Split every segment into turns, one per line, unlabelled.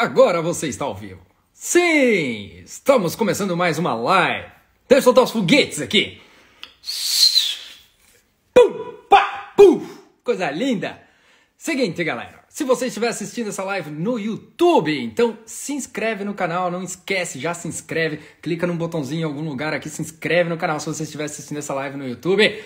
Agora você está ao vivo. Sim, estamos começando mais uma live. Deixa eu soltar os foguetes aqui. Pum, pá, pum. Coisa linda. Seguinte, galera. Se você estiver assistindo essa live no YouTube, então se inscreve no canal. Não esquece, já se inscreve. Clica num botãozinho em algum lugar aqui, se inscreve no canal se você estiver assistindo essa live no YouTube.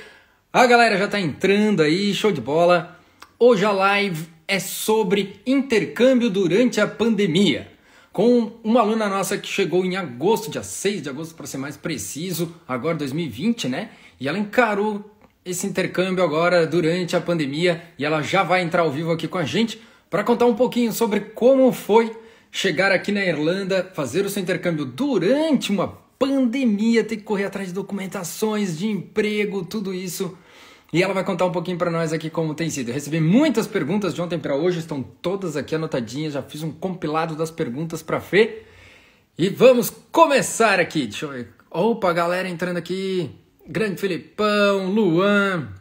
A galera já está entrando aí, show de bola. Hoje a live é sobre intercâmbio durante a pandemia, com uma aluna nossa que chegou em agosto, dia 6 de agosto para ser mais preciso, agora 2020, né? E ela encarou esse intercâmbio agora durante a pandemia e ela já vai entrar ao vivo aqui com a gente para contar um pouquinho sobre como foi chegar aqui na Irlanda, fazer o seu intercâmbio durante uma pandemia, ter que correr atrás de documentações, de emprego, tudo isso. E ela vai contar um pouquinho para nós aqui como tem sido. Eu recebi muitas perguntas de ontem para hoje, estão todas aqui anotadinhas. Já fiz um compilado das perguntas para Fê. E vamos começar aqui. Deixa eu ver. Opa, galera entrando aqui. Grande Felipão, Luan,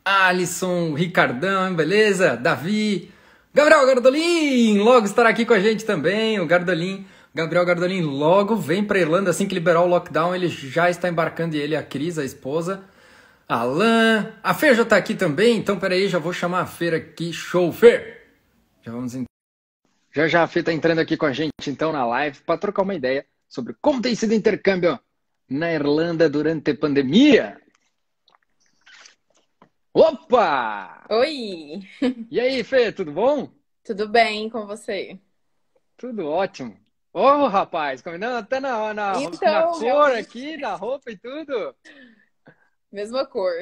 Alisson, Ricardão, beleza? Davi, Gabriel Gardolin, logo estará aqui com a gente também. O Gabriel Gardolin logo vem para Irlanda assim que liberar o lockdown. Ele já está embarcando e ele, a Cris, a esposa. Alan, a Fer já tá aqui também, então peraí, já vou chamar a Fer aqui, show, Fer! Já a Fer tá entrando aqui com a gente então na live para trocar uma ideia sobre como tem sido o intercâmbio na Irlanda durante a pandemia. Opa!
Oi!
E aí, Fer, tudo bom?
Tudo bem com você?
Tudo ótimo. Ô, rapaz, combinando até na cor
realmente...
aqui, na roupa e tudo.
Mesma cor.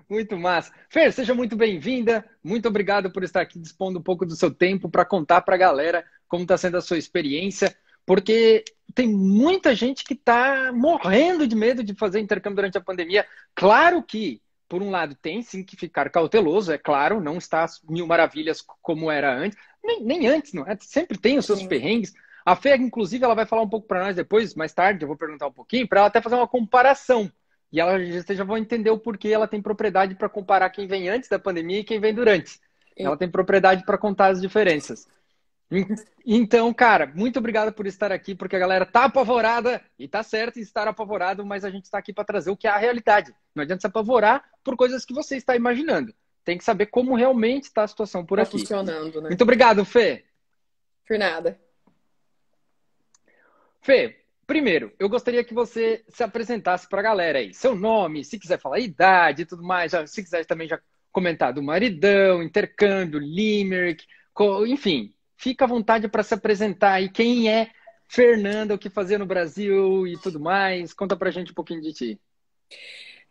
Muito massa. Fer, seja muito bem-vinda. Muito obrigado por estar aqui dispondo um pouco do seu tempo para contar para a galera como está sendo a sua experiência, porque tem muita gente que está morrendo de medo de fazer intercâmbio durante a pandemia. Claro que, por um lado, tem sim que ficar cauteloso, é claro, não está mil maravilhas como era antes, nem antes, não é? Sempre tem os seus perrengues. A Fer, inclusive, ela vai falar um pouco para nós depois, mais tarde, eu vou perguntar um pouquinho, para ela até fazer uma comparação. E vocês já vão entender o porquê ela tem propriedade para comparar quem vem antes da pandemia e quem vem durante. Ela tem propriedade para contar as diferenças. Então, cara, muito obrigado por estar aqui, porque a galera tá apavorada, e tá certo em estar apavorado, mas a gente está aqui para trazer o que é a realidade. Não adianta se apavorar por coisas que você está imaginando. Tem que saber como realmente está a situação por aqui.
Funcionando, né?
Muito obrigado, Fê.
Por nada.
Fê, primeiro, eu gostaria que você se apresentasse para a galera aí. Seu nome, se quiser falar idade e tudo mais, se quiser também já comentar do maridão, intercâmbio, Limerick, enfim, fica à vontade para se apresentar aí. Quem é Fernanda, o que fazia no Brasil e tudo mais. Conta pra gente um pouquinho de ti.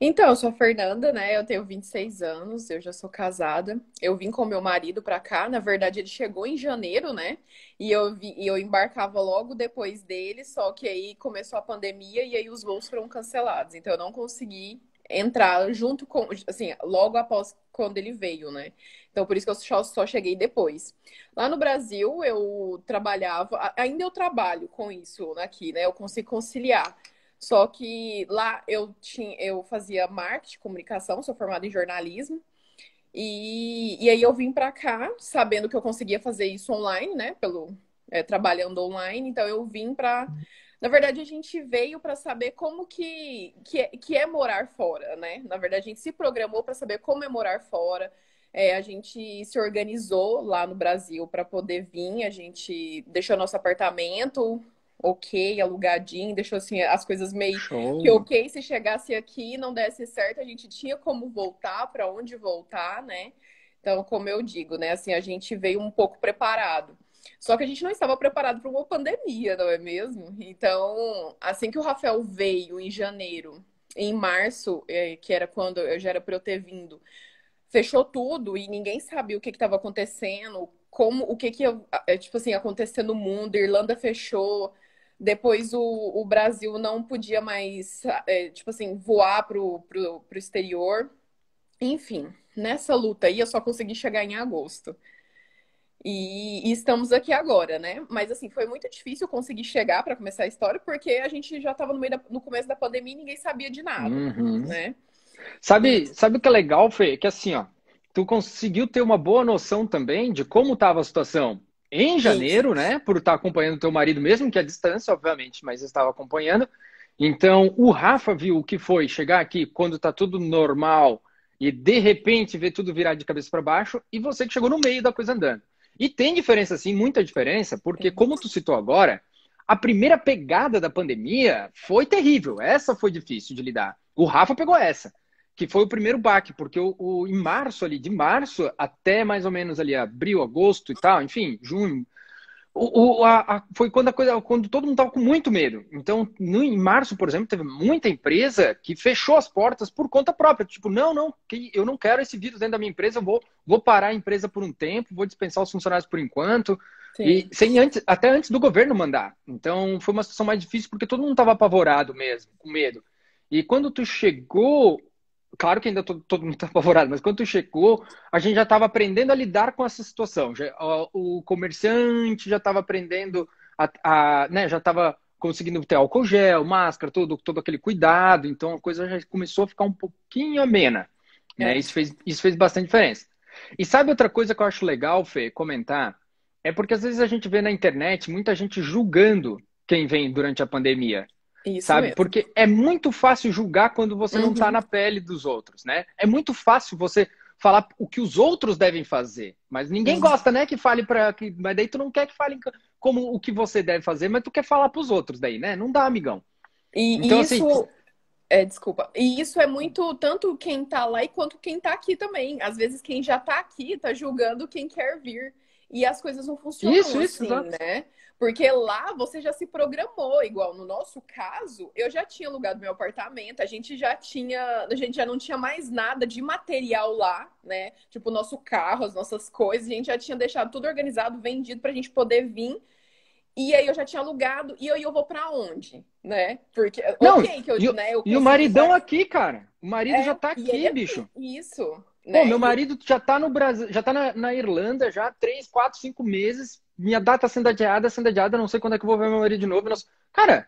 Então, eu sou a Fernanda, né? Eu tenho 26 anos, eu já sou casada. Eu vim com meu marido pra cá. Na verdade, ele chegou em janeiro, né? E eu embarcava logo depois dele, só que aí começou a pandemia e aí os voos foram cancelados. Então, eu não consegui entrar junto com, assim, logo após quando ele veio, né? Então, por isso que eu só cheguei depois. Lá no Brasil, eu trabalhava, ainda eu trabalho com isso aqui, né? Eu consigo conciliar. Só que lá eu fazia marketing, comunicação, sou formada em jornalismo. E aí eu vim para cá, sabendo que eu conseguia fazer isso online, né? Trabalhando online. Então eu vim para... Na verdade, a gente veio para saber como que é morar fora, né? Na verdade, a gente se programou para saber como é morar fora. A gente se organizou lá no Brasil para poder vir. A gente deixou nosso apartamento... ok, alugadinho, deixou assim as coisas meio
Show.
que ok, se chegasse aqui e não desse certo, a gente tinha como voltar, para onde voltar, né? Então, como eu digo, né, assim, a gente veio um pouco preparado. Só que a gente não estava preparado para uma pandemia, não é mesmo? Então, assim que o Rafael veio em janeiro, em março, que era quando eu já era para eu ter vindo, fechou tudo e ninguém sabia o que estava acontecendo, o que ia, tipo assim, acontecer no mundo, Irlanda fechou. Depois o Brasil não podia mais, tipo assim, voar pro exterior. Enfim, nessa luta aí eu só consegui chegar em agosto. E estamos aqui agora, né? Mas assim, foi muito difícil conseguir chegar para começar a história, porque a gente já estava no começo da pandemia e ninguém sabia de nada, né?
Sabe o que é legal, Fê? Que assim, ó, tu conseguiu ter uma boa noção também de como estava a situação. em
Isso.
janeiro, né? Por estar acompanhando teu marido, mesmo que à distância, obviamente, mas estava acompanhando. Então, o Rafa viu o que foi chegar aqui quando está tudo normal e de repente ver tudo virar de cabeça para baixo, e você que chegou no meio da coisa andando. E tem diferença, sim, muita diferença, porque,
Sim.
como tu citou agora, a primeira pegada da pandemia foi terrível. Essa foi difícil de lidar. O Rafa pegou essa, que foi o primeiro baque, porque em março ali, de março até mais ou menos ali abril, agosto e tal, enfim, junho, foi quando a coisa, quando todo mundo estava com muito medo. Então, em março, por exemplo, teve muita empresa que fechou as portas por conta própria. Tipo, não, eu não quero esse vírus dentro da minha empresa, vou parar a empresa por um tempo, vou dispensar os funcionários por enquanto. E
Sim.
até antes do governo mandar. Então, foi uma situação mais difícil porque todo mundo estava apavorado mesmo, com medo. E quando tu chegou, claro que ainda todo mundo está apavorado, mas quando tu chegou, a gente já estava aprendendo a lidar com essa situação. O comerciante já estava aprendendo né, já estava conseguindo ter álcool gel, máscara, todo aquele cuidado. Então a coisa já começou a ficar um pouquinho amena, né?
É.
Isso fez bastante diferença. E sabe outra coisa que eu acho legal, Fê, comentar? É porque às vezes a gente vê na internet muita gente julgando quem vem durante a pandemia.
Isso
Sabe?
mesmo.
Porque é muito fácil julgar quando você não está
Uhum.
na pele dos outros, né? É muito fácil você falar o que os outros devem fazer, mas ninguém
Uhum.
gosta, né, que fale mas daí tu não quer que fale como o que você deve fazer, mas tu quer falar para os outros daí, né? Não dá, amigão. Então
E
assim,
isso desculpa. E isso é muito tanto quem tá lá e quanto quem tá aqui também. Às vezes quem já tá aqui tá julgando quem quer vir. E as coisas não funcionam
isso,
assim,
exato.
né? Porque lá você já se programou, igual no nosso caso, eu já tinha alugado meu apartamento, a gente já não tinha mais nada de material lá, né? Tipo o nosso carro, as nossas coisas, a gente já tinha deixado tudo organizado, vendido pra gente poder vir. E aí eu já tinha alugado e eu vou pra onde, né? Porque,
Não,
ok, que eu, né, eu
e o
consegui
maridão
pagar.
aqui, cara. O marido já tá
E ele
aqui,
aqui,
bicho.
isso,
Pô,
né?
meu marido já tá no Brasil, já tá na Irlanda já há 3, 4, 5 meses. Minha data sendo adiada, não sei quando é que eu vou ver meu marido de novo. Cara,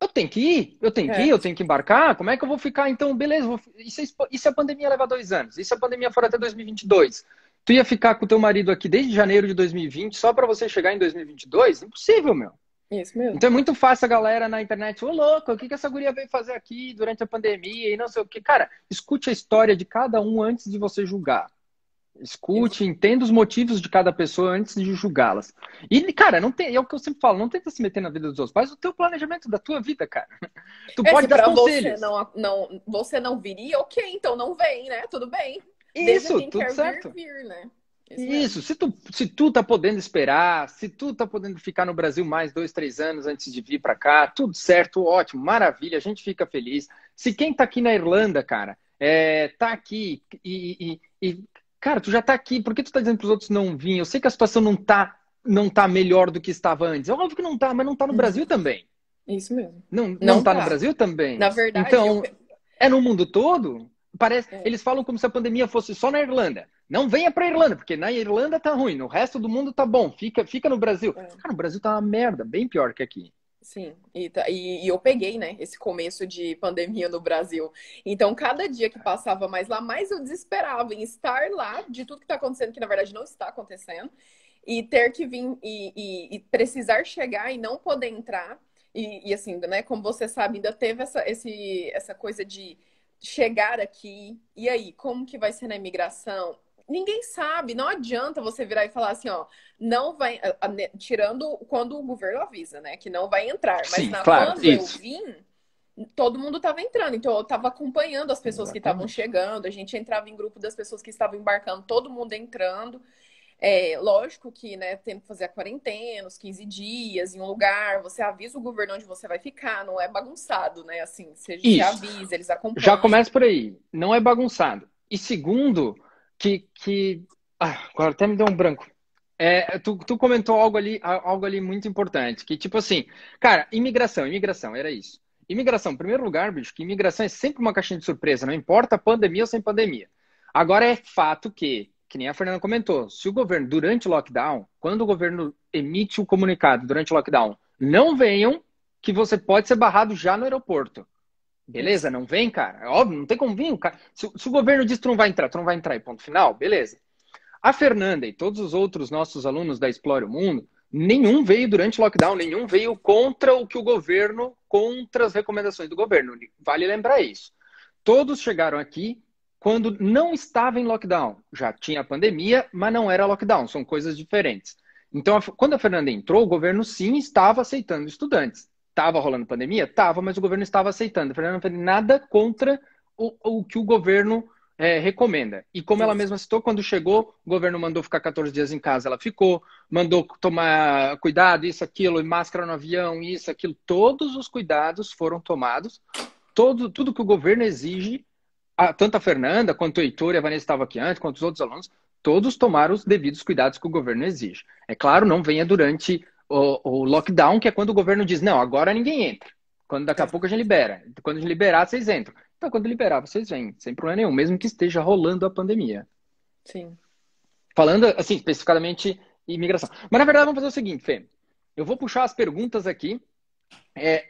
eu tenho que ir,
É,
eu tenho que embarcar. Como é que eu vou ficar? Então, beleza. E se a pandemia levar 2 anos? E se a pandemia for até 2022? Tu ia ficar com o teu marido aqui desde janeiro de 2020 só para você chegar em 2022? Impossível, meu.
isso mesmo.
Então é muito fácil a galera na internet, ô louco, o que essa guria veio fazer aqui durante a pandemia e não sei o que. Cara, escute a história de cada um antes de você julgar.
Isso.
Escute, entenda os motivos de cada pessoa antes de julgá-las. E, cara, não tem, é o que eu sempre falo, não tenta se meter na vida dos outros, faz o teu planejamento da tua vida, cara. Tu
Se
pode dar
para você
conselhos.
você não viria, ok, então não vem, né? Tudo bem. Desde
Isso,
quem
tudo
quer vir,
certo.
vir, né? Isso mesmo.
Isso, se tu tá podendo esperar, se tu tá podendo ficar no Brasil mais 2, 3 anos antes de vir para cá, tudo certo, ótimo, maravilha, a gente fica feliz. Se quem tá aqui na Irlanda, cara, tá aqui cara, tu já tá aqui, por que tu tá dizendo pros outros não virem? Eu sei que a situação não tá melhor do que estava antes. É óbvio que não tá, mas não tá no
Uhum.
Brasil também.
Isso mesmo.
Não
Não
tá no
tá.
Brasil também.
Na verdade,
Então, é no mundo todo? Parece,
é,
eles falam como se a pandemia fosse só na Irlanda. Não venha pra Irlanda, porque na Irlanda tá ruim, no resto do mundo tá bom. Fica no Brasil.
é.
Cara, o Brasil tá uma merda, bem pior que aqui.
Sim, e eu peguei, né, esse começo de pandemia no Brasil. Então, cada dia que passava mais lá, mais eu desesperava em estar lá de tudo que está acontecendo, que na verdade não está acontecendo, e ter que vir e precisar chegar e não poder entrar. E assim, né, como você sabe, ainda teve essa coisa de chegar aqui, e aí, como que vai ser na imigração? Ninguém sabe, não adianta você virar e falar assim, ó, não vai, tirando quando o governo avisa, né, que não vai entrar, mas
Sim, claro,
quando eu
isso.
vim, todo mundo estava entrando, então eu estava acompanhando as pessoas que estavam
Exatamente.
chegando, a gente entrava em grupo das pessoas que estavam embarcando, todo mundo entrando. Lógico que, né, tem que fazer a quarentena, os 15 dias em um lugar, você avisa o governo onde você vai ficar, não é bagunçado, né? Assim, você
Isso.
avisa, eles
Já
acompanham.
começa por aí. Não é bagunçado. E segundo, agora até me deu um branco. Tu comentou algo ali muito importante, que tipo assim, cara, imigração, era isso. Imigração, em primeiro lugar, bicho, que imigração é sempre uma caixinha de surpresa, não importa pandemia ou sem pandemia. Agora é fato que nem a Fernanda comentou, se o governo, durante o lockdown, quando o governo emite o comunicado durante o lockdown, não venham, que você pode ser barrado já no aeroporto.
Isso.
Beleza? Não vem, cara. É óbvio, não tem como vir. Cara. Se o governo diz que tu não vai entrar e ponto final, beleza. A Fernanda e todos os outros nossos alunos da Explore o Mundo, nenhum veio durante o lockdown, nenhum veio contra o que o governo, contra as recomendações do governo. Vale lembrar isso. Todos chegaram aqui quando não estava em lockdown. Já tinha pandemia, mas não era lockdown, são coisas diferentes. Então, quando a Fernanda entrou, o governo sim estava aceitando estudantes. Estava rolando pandemia? Estava, mas o governo estava aceitando. A Fernanda não fez nada contra o que o governo recomenda. E como ela mesma citou, quando chegou, o governo mandou ficar 14 dias em casa, ela ficou, mandou tomar cuidado, isso, aquilo, máscara no avião, isso, aquilo. Todos os cuidados foram tomados. Tudo que o governo exige, tanto a Fernanda, quanto o Heitor e a Vanessa estavam aqui antes, quanto os outros alunos, todos tomaram os devidos cuidados que o governo exige. É claro, não venha durante o lockdown, que é quando o governo diz, não, agora ninguém entra. Quando daqui a pouco a gente libera. Quando a gente liberar, vocês entram. Então, quando liberar, vocês vêm, sem problema nenhum, mesmo que esteja rolando a pandemia.
Sim.
Falando, assim, especificamente imigração. Mas, na verdade, vamos fazer o seguinte, Fê. Eu vou puxar as perguntas aqui,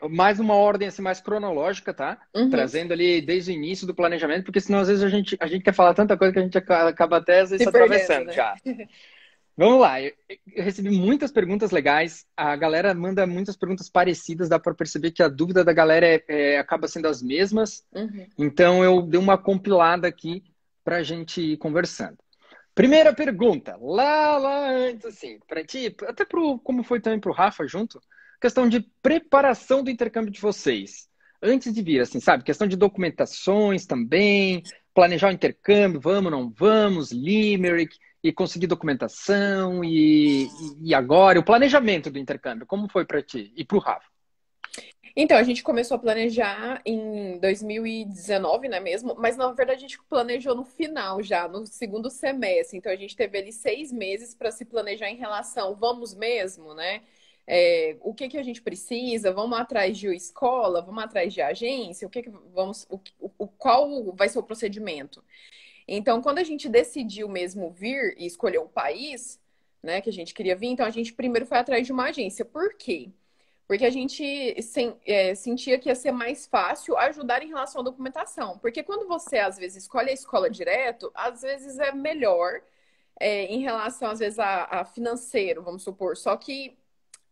mais uma ordem assim, mais cronológica, tá?
Uhum.
Trazendo ali desde o início do planejamento, porque senão, às vezes, a gente quer falar tanta coisa que a gente acaba até, às vezes, se atravessando, né? Já. Vamos lá, eu recebi muitas perguntas legais, a galera manda muitas perguntas parecidas, dá para perceber que a dúvida da galera acaba sendo as mesmas, Então eu dei uma compilada aqui para a gente ir conversando. Primeira pergunta, lá antes, assim, para ti, até como foi também para o Rafa junto, questão de preparação do intercâmbio de vocês, antes de vir, assim, sabe, questão de documentações também, planejar o intercâmbio, vamos, não vamos, Limerick, e conseguir documentação, e agora, o planejamento do intercâmbio, como foi para ti e para o Rafa?
Então, a gente começou a planejar em 2019, né mesmo? Mas, na verdade, a gente planejou no final já, no segundo semestre. Então, a gente teve ali 6 meses para se planejar em relação, vamos mesmo, né? O que a gente precisa? Vamos atrás de escola? Vamos atrás de agência? Qual vai ser o procedimento? Então, quando a gente decidiu mesmo vir e escolher o país, né, que a gente queria vir, então a gente primeiro foi atrás de uma agência. Por quê? Porque a gente sentia que ia ser mais fácil ajudar em relação à documentação. Porque quando você, às vezes, escolhe a escola direto, às vezes é melhor em relação, às vezes, a financeiro, vamos supor. Só que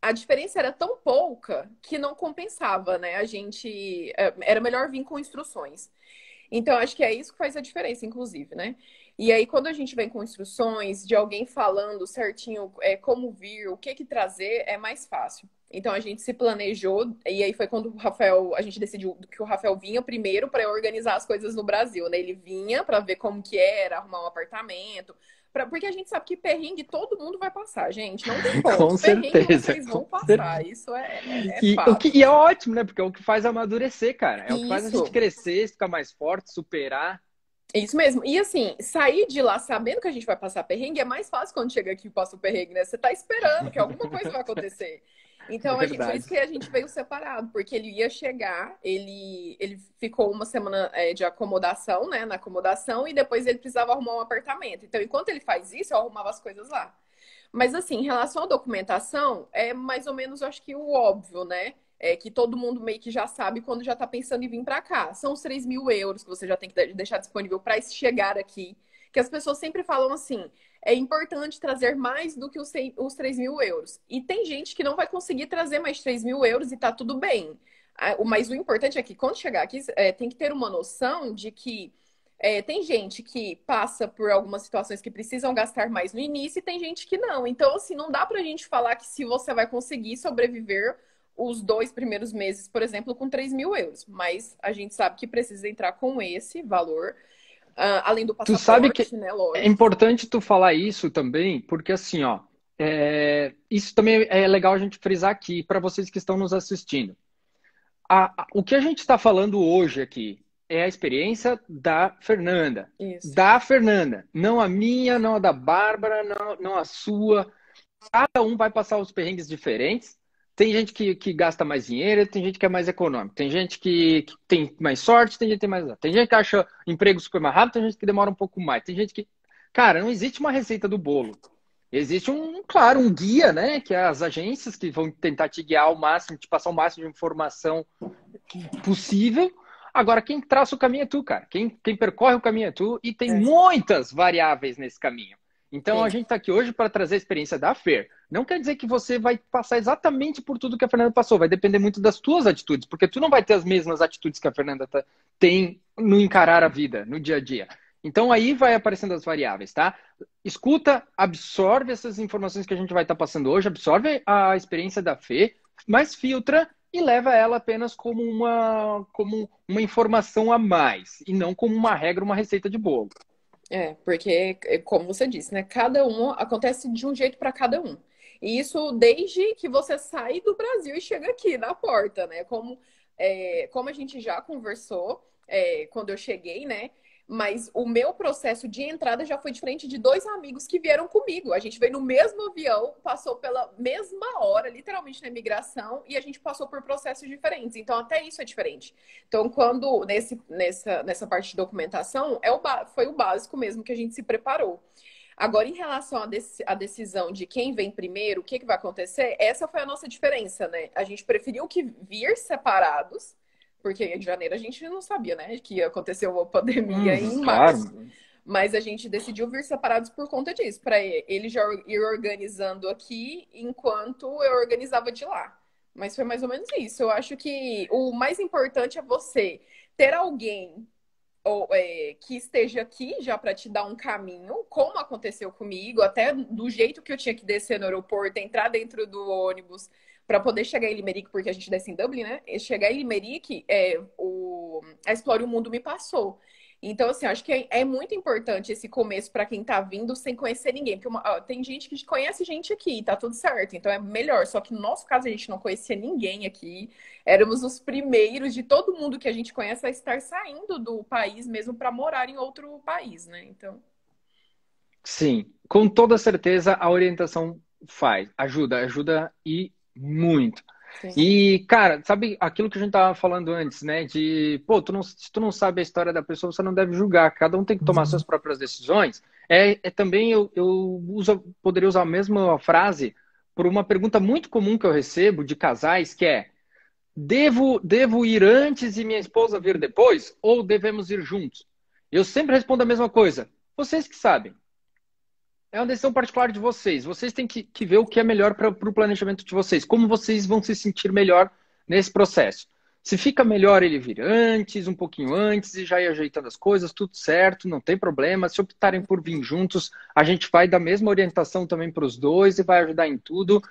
a diferença era tão pouca que não compensava, né? Era melhor vir com instruções. Então, acho que é isso que faz a diferença, inclusive, né? E aí, quando a gente vem com instruções de alguém falando certinho como vir, o que trazer, é mais fácil. Então, a gente se planejou, e aí foi quando a gente decidiu que o Rafael vinha primeiro para organizar as coisas no Brasil, né? Ele vinha para ver como que era, arrumar um apartamento, porque a gente sabe que perrengue todo mundo vai passar, gente. Não tem como.
Com certeza.
Vocês vão passar. Isso é fato.
E é ótimo, né? Porque é o que faz amadurecer, cara. É o que faz a
Isso.
gente crescer, ficar mais forte, superar.
Isso mesmo. E assim, sair de lá sabendo que a gente vai passar perrengue é mais fácil quando chega aqui e passa o perrengue, né? Você tá esperando que alguma coisa vai acontecer. Então, por isso que a gente veio separado, porque ele ia chegar, ele ficou uma semana de acomodação, né? Na acomodação, e depois ele precisava arrumar um apartamento. Então, enquanto ele faz isso, eu arrumava as coisas lá. Mas assim, em relação à documentação, é mais ou menos, eu acho que o óbvio, né? Que todo mundo meio que já sabe quando já tá pensando em vir para cá. São os 3.000 euros que você já tem que deixar disponível para chegar aqui. Que as pessoas sempre falam assim, é importante trazer mais do que os 3.000 euros. E tem gente que não vai conseguir trazer mais 3.000 euros e tá tudo bem. Mas o importante é que quando chegar aqui, tem que ter uma noção de que tem gente que passa por algumas situações que precisam gastar mais no início e tem gente que não. Então, assim, não dá pra gente falar que se você vai conseguir sobreviver os 2 primeiros meses, por exemplo, com 3.000 euros. Mas a gente sabe que precisa entrar com esse valor, além do passaporte,
tu sabe que
né? Lógico.
É importante tu falar isso também, porque assim, ó, isso também é legal a gente frisar aqui para vocês que estão nos assistindo. O que a gente está falando hoje aqui é a experiência da Fernanda.
Isso.
Da Fernanda. Não a minha, não a da Bárbara, não a sua. Cada um vai passar os perrengues diferentes. Tem gente que gasta mais dinheiro, tem gente que é mais econômico, tem gente que tem mais sorte, tem gente que tem mais. Tem gente que acha emprego super mais rápido, tem gente que demora um pouco mais. Tem gente que. Cara, não existe uma receita do bolo. Existe claro, um guia, né? Que é as agências que vão tentar te guiar ao máximo, te passar o máximo de informação possível. Agora, quem traça o caminho é tu, cara. Quem percorre o caminho é tu, e tem muitas variáveis nesse caminho. Então, a
Sim.
gente está aqui hoje para trazer a experiência da Fer. Não quer dizer que você vai passar exatamente por tudo que a Fernanda passou. Vai depender muito das tuas atitudes, porque tu não vai ter as mesmas atitudes que a Fernanda tem no encarar a vida, no dia a dia. Então, aí vai aparecendo as variáveis, tá? Escuta, absorve essas informações que a gente vai estar passando hoje, absorve a experiência da Fê, mas filtra e leva ela apenas como uma informação a mais, e não como uma regra, uma receita de bolo.
Porque, como você disse, né? Cada um acontece de um jeito para cada um. E isso desde que você sai do Brasil e chega aqui na porta, né? Como a gente já conversou, quando eu cheguei, né? Mas o meu processo de entrada já foi diferente de dois amigos que vieram comigo. A gente veio no mesmo avião, passou pela mesma hora, literalmente na imigração, e a gente passou por processos diferentes. Então, até isso é diferente. Então, quando nessa parte de documentação, foi o básico mesmo que a gente se preparou. Agora, em relação à decisão de quem vem primeiro, o que vai acontecer, essa foi a nossa diferença, né? A gente preferiu que vir separados, porque em janeiro a gente não sabia, né, que ia acontecer uma pandemia em março.
Claro.
Mas a gente decidiu vir separados por conta disso, para ele já ir organizando aqui enquanto eu organizava de lá. Mas foi mais ou menos isso. Eu acho que o mais importante é você ter alguém que esteja aqui já para te dar um caminho, como aconteceu comigo, até do jeito que eu tinha que descer no aeroporto, entrar dentro do ônibus para poder chegar em Limerick, porque a gente desce em Dublin, né? E chegar em Limerick, a Explore o Mundo me passou. Então, assim, acho que é muito importante esse começo para quem tá vindo sem conhecer ninguém. Porque tem gente que conhece gente aqui, tá tudo certo. Então é melhor. Só que no nosso caso, a gente não conhecia ninguém aqui. Éramos os primeiros de todo mundo que a gente conhece a estar saindo do país mesmo para morar em outro país, né? Então.
Sim, com toda certeza a orientação ajuda e muito.
Sim.
E, cara, sabe aquilo que a gente tava falando antes, né? De, pô, se tu não sabe a história da pessoa, você não deve julgar. Cada um tem que tomar suas próprias decisões. Também poderia usar a mesma frase por uma pergunta muito comum que eu recebo de casais, que é: devo ir antes e minha esposa vir depois? Ou devemos ir juntos? Eu sempre respondo a mesma coisa. Vocês que sabem. É uma decisão particular de vocês. Vocês têm que ver o que é melhor para o planejamento de vocês. Como vocês vão se sentir melhor nesse processo. Se fica melhor ele vir antes, um pouquinho antes, e já ir ajeitando as coisas, tudo certo, não tem problema. Se optarem por vir juntos, a gente vai dar a mesma orientação também para os dois e vai ajudar em tudo.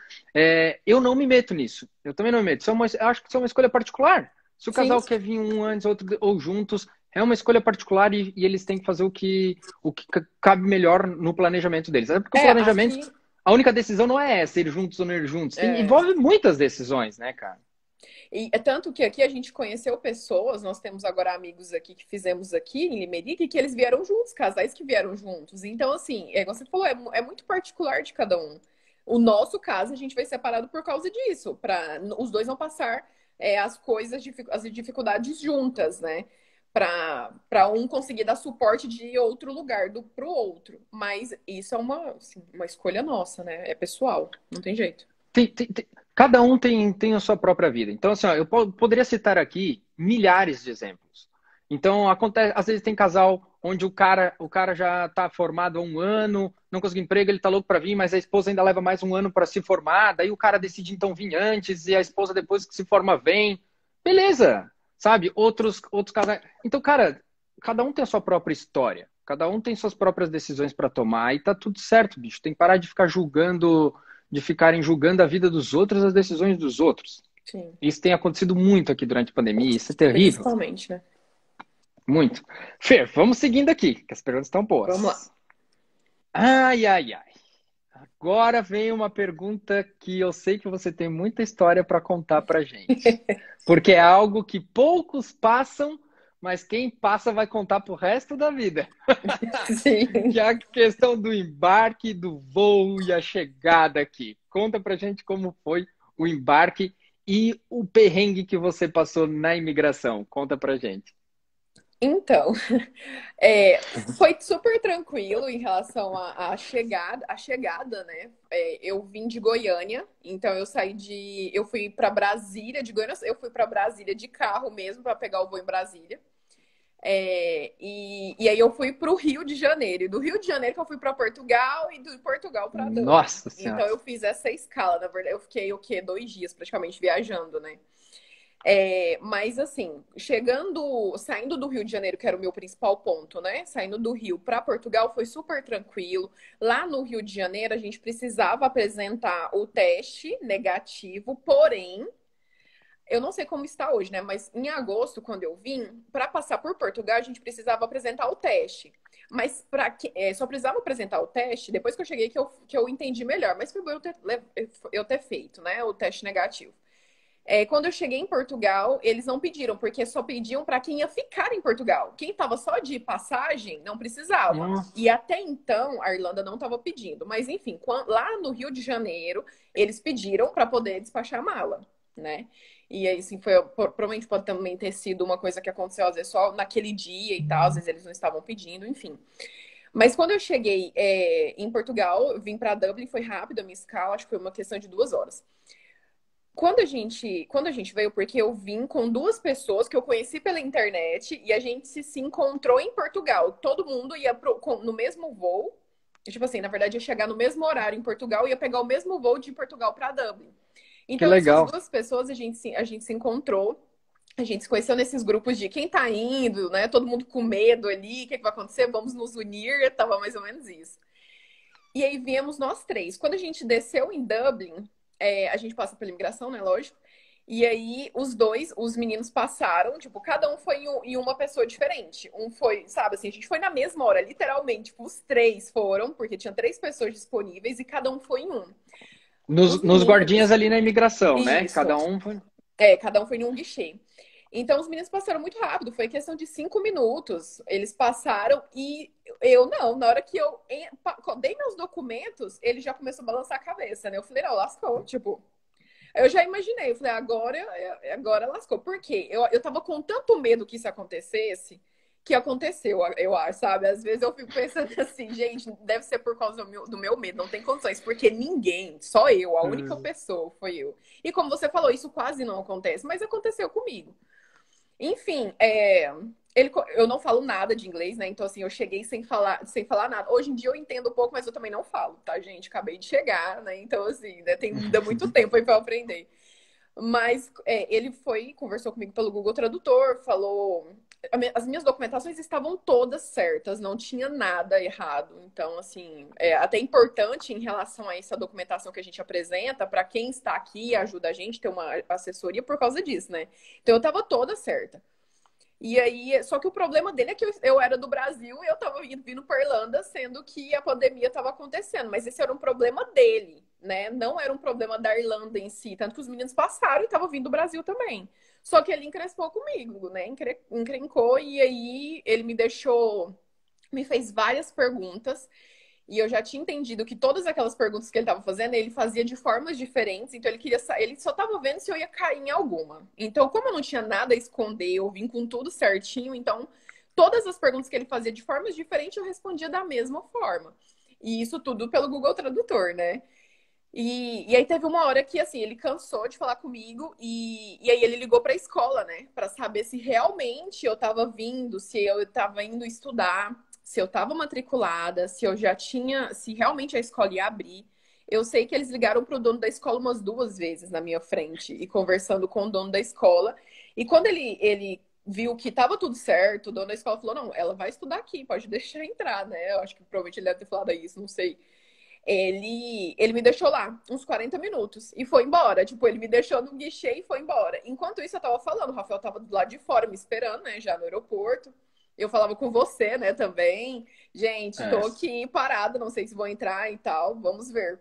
Eu não me meto nisso. Eu também não me meto. Eu acho que isso é uma escolha particular. Se o
Sim.
casal quer vir um antes, outro ou juntos, é uma escolha particular e eles têm que fazer o que cabe melhor no planejamento deles. Até porque o planejamento,
Aqui.
a única decisão não é essa, ir juntos ou não ir juntos.
É,
Envolve muitas decisões, né, cara?
E é tanto que aqui a gente conheceu pessoas, nós temos agora amigos aqui que fizemos aqui em Limerick, que eles vieram juntos, casais que vieram juntos. Então, assim, como você falou, é muito particular de cada um. O nosso caso, a gente foi separado por causa disso, para os dois não passar as coisas, as dificuldades juntas, né? Para um conseguir dar suporte de outro lugar para o outro. Mas isso é assim, uma escolha nossa, né? É pessoal, não tem jeito.
Cada um tem a sua própria vida. Então, assim, ó, eu poderia citar aqui milhares de exemplos. Então, acontece, às vezes tem casal onde o cara já está formado há um ano, não conseguiu emprego, ele está louco para vir, mas a esposa ainda leva mais um ano para se formar, daí o cara decide então vir antes e a esposa depois que se forma vem. Beleza, sabe? Outros casais. Então, cara, cada um tem a sua própria história. Cada um tem suas próprias decisões para tomar e tá tudo certo, bicho. Tem que parar de ficarem julgando a vida dos outros, as decisões dos outros.
Sim,
Isso tem acontecido muito aqui durante a pandemia, isso é terrível.
principalmente, né?
Muito. Fer, vamos seguindo aqui, que as perguntas estão
Vamos lá.
boas. Ai, ai, ai. Agora vem uma pergunta que eu sei que você tem muita história para contar pra gente. Porque é algo que poucos passam, mas quem passa vai contar pro resto da vida.
Sim.
Que é a questão do embarque, do voo e a chegada aqui. Conta pra gente como foi o embarque e o perrengue que você passou na imigração. Conta pra gente.
Então, foi super tranquilo em relação à chegada, né? Eu vim de Goiânia, então eu fui para Brasília, de Goiânia, eu fui para Brasília de carro mesmo para pegar o voo em Brasília. E aí eu fui para o Rio de Janeiro. E do Rio de Janeiro que eu fui para Portugal e do Portugal para Dublin.
Nossa
Então
Senhora.
eu fiz essa escala. Na verdade, eu fiquei o quê? 2 dias praticamente viajando, né? Mas assim, saindo do Rio de Janeiro, que era o meu principal ponto, né? Saindo do Rio para Portugal foi super tranquilo. Lá no Rio de Janeiro, a gente precisava apresentar o teste negativo, porém, eu não sei como está hoje, né? Mas em agosto, quando eu vim, para passar por Portugal, a gente precisava apresentar o teste. Mas só precisava apresentar o teste depois que eu cheguei que eu entendi melhor. Mas foi bom eu ter feito, né? O teste negativo. Quando eu cheguei em Portugal, eles não pediram, porque só pediam para quem ia ficar em Portugal. Quem estava só de passagem não precisava. E até então a Irlanda não estava pedindo. Mas enfim, lá no Rio de Janeiro, eles pediram para poder despachar a mala, né? E aí, assim, provavelmente pode também ter sido uma coisa que aconteceu, às vezes, só naquele dia e tal, às vezes eles não estavam pedindo, enfim. Mas quando eu cheguei em Portugal, eu vim para Dublin, foi rápido a minha escala, acho que foi uma questão de 2 horas. Quando a gente veio, porque eu vim com 2 pessoas que eu conheci pela internet e a gente se encontrou em Portugal. Todo mundo ia no mesmo voo. Tipo assim, na verdade, ia chegar no mesmo horário em Portugal e ia pegar o mesmo voo de Portugal para Dublin.
Que
Então, essas
legal.
2 pessoas a gente se encontrou. A gente se conheceu nesses grupos de quem tá indo, né? Todo mundo com medo ali, o que vai acontecer? Vamos nos unir, tava mais ou menos isso. E aí viemos nós 3. Quando a gente desceu em Dublin, a gente passa pela imigração, né? Lógico. E aí os meninos passaram, tipo, cada um foi em uma pessoa diferente. Um foi, sabe assim, a gente foi na mesma hora, literalmente. Tipo, os 3 foram, porque tinha 3 pessoas disponíveis e cada um foi em um. Os
Nos guardinhas
meninos.
ali na imigração, né?
Isso.
Cada um foi.
Cada um foi em um guichê. Então, os meninos passaram muito rápido, foi questão de 5 minutos. Eles passaram e eu não. Na hora que eu dei meus documentos, ele já começou a balançar a cabeça, né? Eu falei, não, lascou. Tipo, eu já imaginei. Eu falei, agora lascou. Por quê? Eu tava com tanto medo que isso acontecesse, que aconteceu, eu acho, sabe? Às vezes eu fico pensando assim, gente, deve ser por causa do meu medo, não tem condições, porque ninguém, só eu, a única pessoa foi eu. E como você falou, isso quase não acontece, mas aconteceu comigo. Enfim, eu não falo nada de inglês, né? Então, assim, eu cheguei sem falar nada. Hoje em dia eu entendo um pouco, mas eu também não falo, tá, gente? Acabei de chegar, né? Então, assim, né, tem ainda muito tempo aí pra eu aprender. Mas ele conversou comigo pelo Google Tradutor, falou. As minhas documentações estavam todas certas, não tinha nada errado. Então, assim, é até importante em relação a essa documentação que a gente apresenta, para quem está aqui e ajuda a gente ter uma assessoria por causa disso, né? Então, eu estava toda certa. E aí, só que o problema dele é que eu era do Brasil e eu tava vindo para Irlanda, sendo que a pandemia estava acontecendo. Mas esse era um problema dele, né? Não era um problema da Irlanda em si. Tanto que os meninos passaram e estavam vindo do Brasil também. Só que ele encrespou comigo, né? Encrencou e aí ele me fez várias perguntas. E eu já tinha entendido que todas aquelas perguntas que ele estava fazendo, ele fazia de formas diferentes, então ele só estava vendo se eu ia cair em alguma. Então, como eu não tinha nada a esconder, eu vim com tudo certinho, então todas as perguntas que ele fazia de formas diferentes, eu respondia da mesma forma. E isso tudo pelo Google Tradutor, né? E aí teve uma hora que, assim, ele cansou de falar comigo e aí ele ligou para a escola, né? Para saber se realmente eu estava vindo, se eu estava indo estudar, se eu estava matriculada, se eu já tinha, se realmente a escola ia abrir. Eu sei que eles ligaram para o dono da escola umas 2 vezes na minha frente e conversando com o dono da escola. E quando ele viu que estava tudo certo, o dono da escola falou: não, ela vai estudar aqui, pode deixar entrar, né? Eu acho que provavelmente ele deve ter falado isso, não sei. Ele me deixou lá uns 40 minutos e foi embora. Tipo, ele me deixou no guichê e foi embora. Enquanto isso, eu tava falando, o Rafael tava do lado de fora me esperando, né, já no aeroporto. Eu falava com você, né, também. Gente, tô
É.
aqui parada, não sei se vou entrar e tal, vamos ver.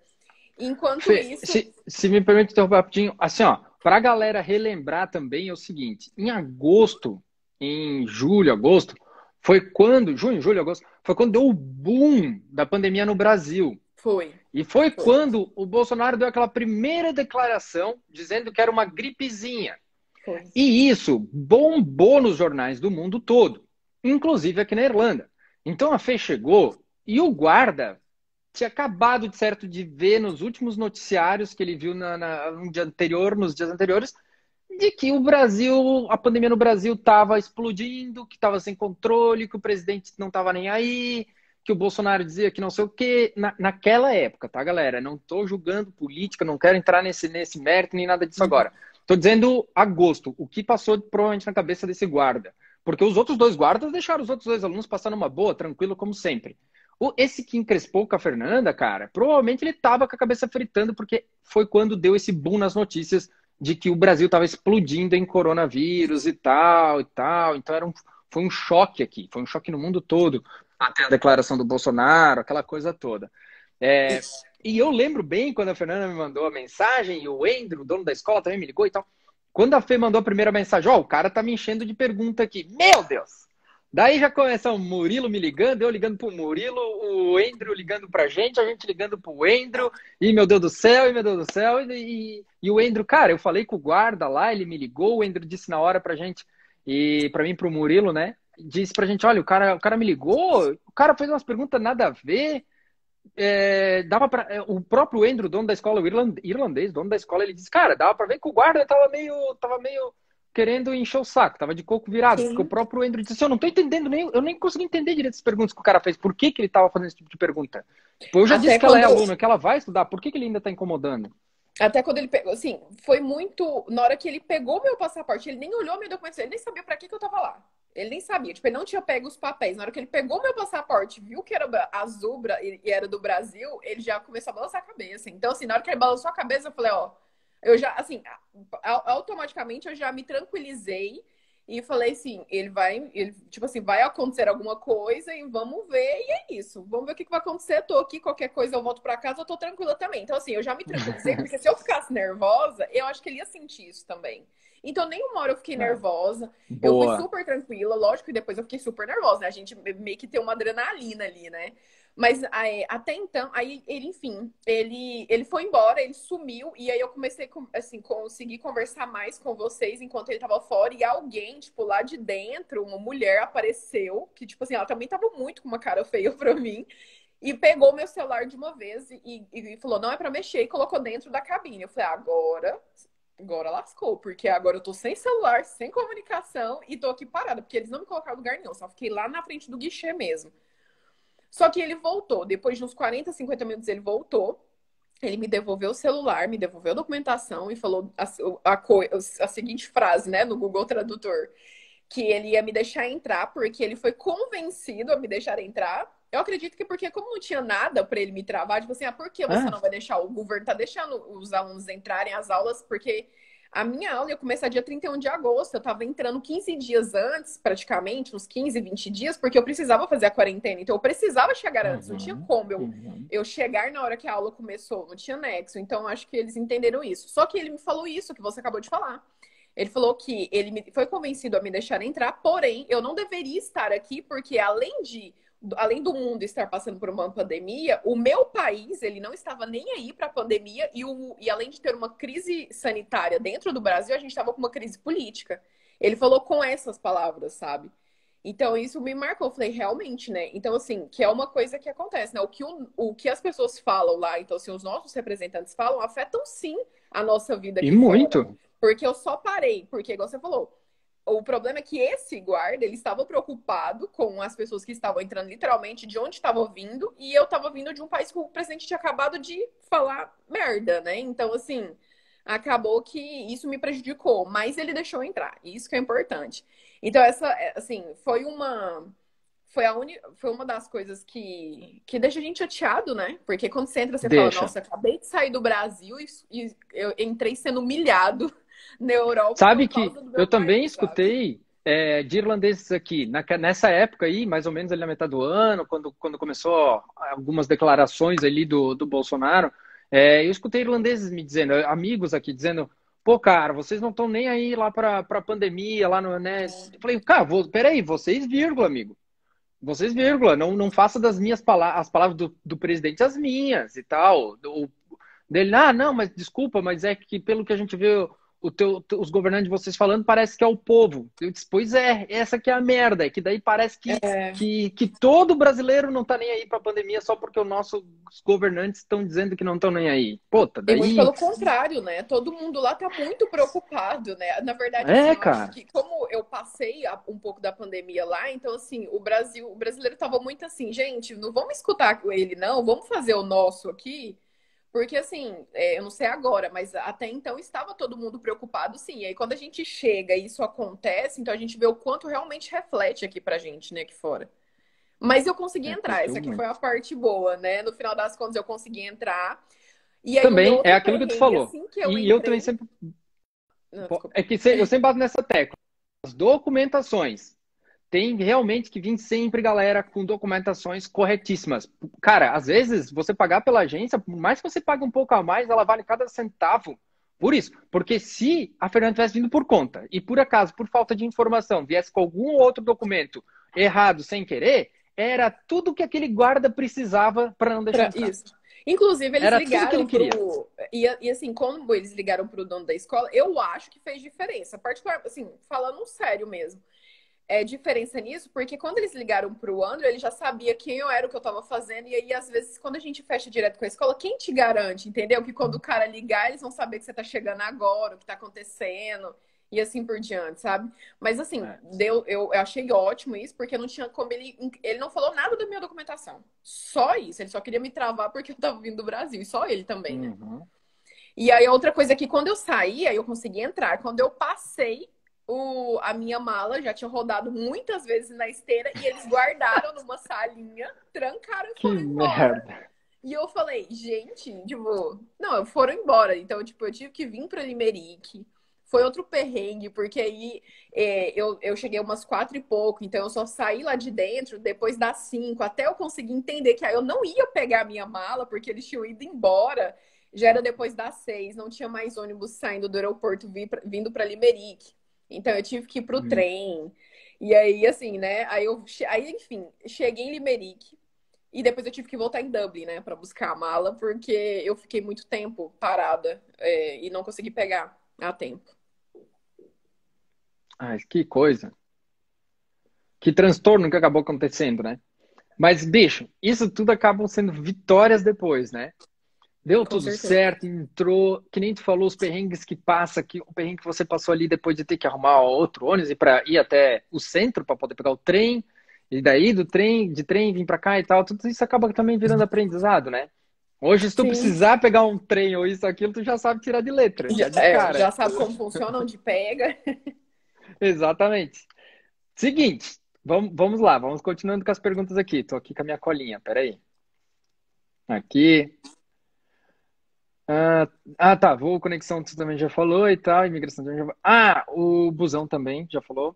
Enquanto
Fê,
isso,
se me permite interromper rapidinho, assim, ó, pra galera relembrar também é o seguinte, em agosto, em julho, agosto, foi quando, junho, julho, agosto, foi quando deu o boom da pandemia no Brasil.
foi,
E foi
foi,
quando o Bolsonaro deu aquela primeira declaração dizendo que era uma gripezinha.
foi.
E isso bombou nos jornais do mundo todo, inclusive aqui na Irlanda. Então a Fê chegou e o guarda tinha acabado de certo de ver nos últimos noticiários que ele viu no dia anterior, nos dias anteriores, de que o Brasil, a pandemia no Brasil estava explodindo, que estava sem controle, que o presidente não estava nem aí, que o Bolsonaro dizia que não sei o quê. Naquela época, tá, galera? Não estou julgando política, não quero entrar nesse mérito nem nada disso agora. Estou dizendo agosto, o que passou provavelmente na cabeça desse guarda. Porque os outros dois guardas deixaram os outros dois alunos passar numa boa, tranquilo, como sempre. Esse que encrespou com a Fernanda, cara, provavelmente ele tava com a cabeça fritando, porque foi quando deu esse boom nas notícias de que o Brasil tava explodindo em coronavírus e tal, e tal. Então foi um choque aqui, foi um choque no mundo todo, até a declaração do Bolsonaro, aquela coisa toda. E eu lembro bem quando a Fernanda me mandou a mensagem, e o Andrew, o dono da escola, também me ligou e tal. Quando a Fê mandou a primeira mensagem, o cara tá me enchendo de pergunta aqui. Meu Deus! Daí já começa o Murilo me ligando, eu ligando pro Murilo, o Andrew ligando pra gente, a gente ligando pro Andrew, e meu Deus do céu, e o Andrew, cara, eu falei com o guarda lá, ele me ligou, o Andrew disse na hora pra gente, e pra mim, pro Murilo, né, disse pra gente, olha, o cara me ligou, o cara fez umas perguntas nada a ver, o próprio Andrew, dono da escola, o irlandês, dono da escola, ele disse, cara, dava pra ver que o guarda tava meio querendo encher o saco, tava de coco virado,
Sim.
porque o próprio Andrew disse assim, eu não tô entendendo, eu nem consegui entender direito as perguntas que o cara fez, por que ele tava fazendo esse tipo de pergunta? Tipo, eu já disse que ela é aluna, que ela vai estudar, por que ele ainda tá incomodando?
Até quando ele pegou, assim, foi muito. Na hora que ele pegou meu passaporte, ele nem olhou meu documento, ele nem sabia pra que eu tava lá. Ele nem sabia, tipo, ele não tinha pego os papéis. Na hora que ele pegou meu passaporte, viu que era azul e era do Brasil, ele já começou a balançar a cabeça. Então, assim, na hora que ele balançou a cabeça, eu falei, ó, eu já, assim, automaticamente eu já me tranquilizei e falei assim, tipo assim, vai acontecer alguma coisa e vamos ver, e é isso. Vamos ver o que vai acontecer. Tô aqui, qualquer coisa eu volto pra casa, eu tô tranquila também. Então, assim, eu já me tranquilizei, porque se eu ficasse nervosa, eu acho que ele ia sentir isso também. Então, nenhuma hora eu fiquei nervosa. Eu fui
Boa.
super tranquila. Lógico que depois eu fiquei super nervosa, né? A gente meio que tem uma adrenalina ali, né? Mas até então, aí ele, enfim, ele foi embora, ele sumiu, e aí eu comecei, assim, conseguir conversar mais com vocês enquanto ele tava fora, e alguém, tipo, lá de dentro, uma mulher apareceu, que, tipo assim, ela também tava muito com uma cara feia pra mim, e pegou meu celular de uma vez e falou, não é pra mexer, e colocou dentro da cabine. Eu falei, agora lascou, porque agora eu tô sem celular, sem comunicação, e tô aqui parada, porque eles não me colocaram em lugar nenhum, só fiquei lá na frente do guichê mesmo. Só que ele voltou. Depois de uns 40, 50 minutos, ele voltou. Ele me devolveu o celular, me devolveu a documentação e falou a seguinte frase, né, no Google Tradutor, que ele ia me deixar entrar porque ele foi convencido a me deixar entrar. Eu acredito que porque como não tinha nada para ele me travar, tipo assim, por que você não vai deixar o governo tá deixando os alunos entrarem às aulas? Porque a minha aula ia começar dia 31 de agosto. Eu tava entrando 15 dias antes, praticamente, uns 15, 20 dias, porque eu precisava fazer a quarentena. Então eu precisava chegar antes. Não tinha como eu chegar na hora que a aula começou. Não tinha nexo. Então acho que eles entenderam isso. Só que ele me falou isso que você acabou de falar. Ele falou que ele foi convencido a me deixar entrar, porém, eu não deveria estar aqui, porque além do mundo estar passando por uma pandemia, o meu país, ele não estava nem aí para a pandemia e além de ter uma crise sanitária dentro do Brasil, a gente estava com uma crise política. Ele falou com essas palavras, sabe? Então, isso me marcou. Eu falei, realmente, né? Então, assim, que é uma coisa que acontece, né? O que as pessoas falam lá, então, assim, os nossos representantes falam, afetam sim a nossa vida
E
aqui fora.
muito.
Porque eu só parei, porque, igual você falou, o problema é que esse guarda, ele estava preocupado com as pessoas que estavam entrando literalmente de onde estavam vindo, e eu estava vindo de um país que o presidente tinha acabado de falar merda, né? Então, assim, acabou que isso me prejudicou, mas ele deixou entrar, isso que é importante. Então, essa, assim, foi uma das coisas que deixa a gente chateado, né? Porque quando você entra, você fala,
Deixa.
nossa, acabei de sair do Brasil e eu entrei sendo humilhado na Europa
Sabe
por
que
causa do meu
eu também
país, sabe?
escutei de irlandeses aqui, nessa época aí, mais ou menos ali na metade do ano, quando começou algumas declarações ali do Bolsonaro, eu escutei irlandeses me dizendo, amigos aqui, dizendo, pô, cara, vocês não estão nem aí lá pra pandemia, lá no, né? Eu falei, cara, peraí, vocês, vírgula, amigo. Vocês, vírgula, não faça das minhas palavras, as palavras do presidente as minhas e tal. Dele, não, mas desculpa, mas é que pelo que a gente vê, os governantes de vocês falando parece que é o povo. Eu disse, pois é, essa que é a merda, é que daí parece que todo brasileiro não tá nem aí pra pandemia só porque os nossos governantes estão dizendo que não estão nem aí. Puta,
E muito
daí...
pelo contrário, né? Todo mundo lá tá muito preocupado, né? Na verdade, assim, eu
cara.
acho que como eu passei um pouco da pandemia lá, então, assim, o brasileiro tava muito assim, gente, não vamos escutar ele, não, vamos fazer o nosso aqui. Porque, assim, eu não sei agora, mas até então estava todo mundo preocupado, sim. E aí, quando a gente chega e isso acontece, então a gente vê o quanto realmente reflete aqui pra gente, né, aqui fora. Mas eu consegui entrar, essa aqui foi a parte boa, né? No final das contas, eu consegui entrar. E aí, o meu
Também é
outro
aquilo que tu
perrengue,
falou.
assim que eu
E eu também
entrei...
sempre...
Não, desculpa.
É que eu sempre bato nessa tecla. As documentações. Tem realmente que vir sempre, galera, com documentações corretíssimas. Cara, às vezes, você pagar pela agência, por mais que você pague um pouco a mais, ela vale cada centavo por isso. Porque se a Fernanda tivesse vindo por conta e, por acaso, por falta de informação, viesse com algum outro documento errado sem querer, era tudo que aquele guarda precisava para não deixar entrar.
Isso. Inclusive, eles
Era tudo que ele
ligaram
queria.
E assim, como eles ligaram pro dono da escola, eu acho que fez diferença. Particular, assim, falando sério mesmo. Diferença nisso, porque quando eles ligaram pro André, ele já sabia quem eu era, o que eu tava fazendo, e aí, às vezes, quando a gente fecha direto com a escola, quem te garante, entendeu? Que quando o cara ligar, eles vão saber que você tá chegando agora, o que tá acontecendo, e assim por diante, sabe? Mas assim, eu achei ótimo isso, porque não tinha como ele não falou nada da minha documentação. Só isso, ele só queria me travar porque eu tava vindo do Brasil, e só ele também, né? E aí, a outra coisa é que quando eu saí, aí eu consegui entrar. Quando eu passei, a minha mala já tinha rodado muitas vezes na esteira e eles guardaram numa salinha, trancaram e
Que
foram embora.
merda.
E eu falei, gente, tipo, não, foram embora. Então, tipo, eu tive que vir pra Limerick. Foi outro perrengue, porque aí eu cheguei umas 4 e pouco, então eu só saí lá de dentro depois das 5, até eu conseguir entender que aí eu não ia pegar a minha mala, porque eles tinham ido embora. Já era depois das 6, não tinha mais ônibus saindo do aeroporto vindo para Limerick. Então eu tive que ir pro trem. E aí, assim, né? Aí, enfim, cheguei em Limerick e depois eu tive que voltar em Dublin, né, para buscar a mala, porque eu fiquei muito tempo parada e não consegui pegar a tempo.
Ai, que coisa. Que transtorno que acabou acontecendo, né? Mas, bicho, isso tudo acabam sendo vitórias depois, né? Deu
Com
tudo
certeza.
certo, entrou, que nem tu falou, os perrengues que passa, que o perrengue que você passou ali depois de ter que arrumar outro ônibus e para ir até o centro para poder pegar o trem, e daí de trem vir para cá e tal, tudo isso acaba também virando aprendizado, né? Hoje, se tu
Sim.
precisar pegar um trem ou isso, aquilo, tu já sabe tirar de letra, já de cara.
Já sabe como funciona, onde pega.
Exatamente. Seguinte, vamos lá, vamos continuando com as perguntas aqui. Tô aqui com a minha colinha, peraí. Aqui. Tá. Voo, conexão, tu também já falou e tal. Imigração também já falou. O busão também já falou.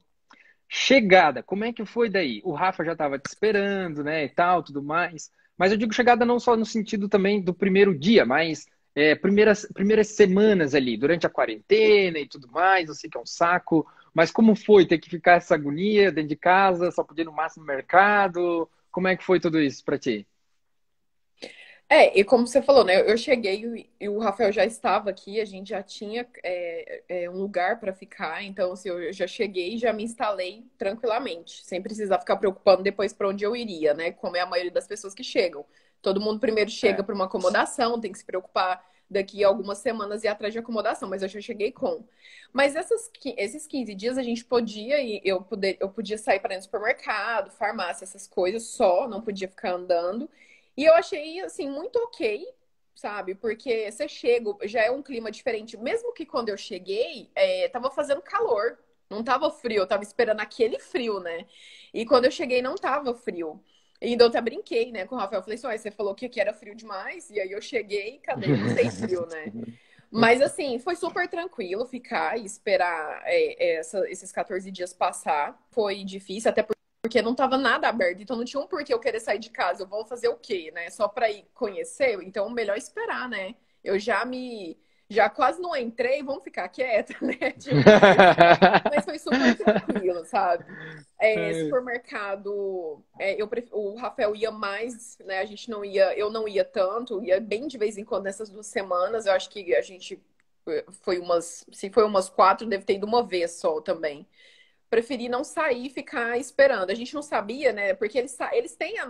Chegada, como é que foi daí? O Rafa já estava te esperando, né, e tal, tudo mais. Mas eu digo chegada não só no sentido também do primeiro dia, mas primeiras semanas ali, durante a quarentena e tudo mais. Eu sei que é um saco, mas como foi ter que ficar essa agonia dentro de casa, só poder ir no máximo no mercado? Como é que foi tudo isso para ti?
E como você falou, né? Eu cheguei e o Rafael já estava aqui, a gente já tinha um lugar para ficar, então assim, eu já cheguei e já me instalei tranquilamente, sem precisar ficar preocupando depois para onde eu iria, né? Como é a maioria das pessoas que chegam. Todo mundo primeiro chega para uma acomodação, tem que se preocupar daqui a algumas semanas ir atrás de acomodação, mas eu já cheguei com. Mas esses 15 dias a gente podia ir, eu podia sair para dentro do supermercado, farmácia, essas coisas só, não podia ficar andando. E eu achei, assim, muito ok, sabe? Porque você chega, já é um clima diferente. Mesmo que quando eu cheguei, tava fazendo calor. Não tava frio, eu tava esperando aquele frio, né? E quando eu cheguei, não tava frio. E então eu até brinquei, né, com o Rafael. Eu falei assim, você falou que aqui era frio demais. E aí eu cheguei, cadê? Não tem frio, né? Mas assim, foi super tranquilo ficar e esperar esses 14 dias passar. Foi difícil, até porque não tava nada aberto, então não tinha um porquê eu querer sair de casa. Eu vou fazer o quê, né? Só pra ir conhecer? Então, melhor esperar, né? Eu já quase não entrei, vamos ficar quieta, né? Tipo, mas foi super tranquilo, sabe? Supermercado, o Rafael ia mais, né? A gente não ia, eu não ia tanto, ia bem de vez em quando nessas 2 semanas. Eu acho que a gente Se foi umas 4, deve ter ido uma vez só também. Preferi não sair e ficar esperando. A gente não sabia, né? Porque eles têm o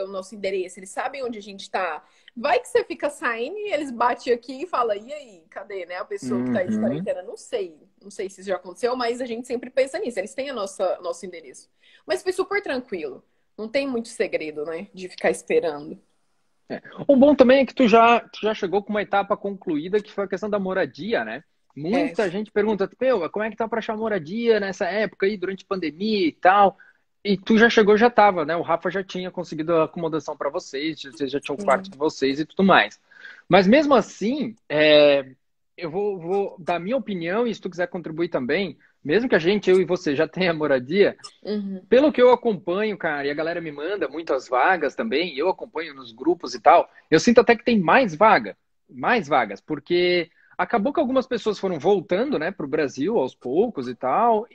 nosso endereço, eles sabem onde a gente tá. Vai que você fica saindo e eles batem aqui e falam, e aí, cadê, né? A pessoa que tá aí de
Uhum.
quarentena. Não sei. Não sei se isso já aconteceu, mas a gente sempre pensa nisso. Eles têm nosso endereço. Mas foi super tranquilo. Não tem muito segredo, né? De ficar esperando.
O bom também é que tu já chegou com uma etapa concluída, que foi a questão da moradia, né?
É.
Muita gente pergunta, meu, como é que tá para achar moradia nessa época aí, durante a pandemia e tal? E tu já chegou, já tava, né? O Rafa já tinha conseguido a acomodação para vocês já tinham o quarto
Sim.
de vocês e tudo mais. Mas mesmo assim, eu vou dar minha opinião, e se tu quiser contribuir também, mesmo que a gente, eu e você, já tenha moradia,
Uhum.
pelo que eu acompanho, cara, e a galera me manda muitas vagas também, eu acompanho nos grupos e tal, eu sinto até que tem mais vagas, porque acabou que algumas pessoas foram voltando, né, para o Brasil aos poucos e tal,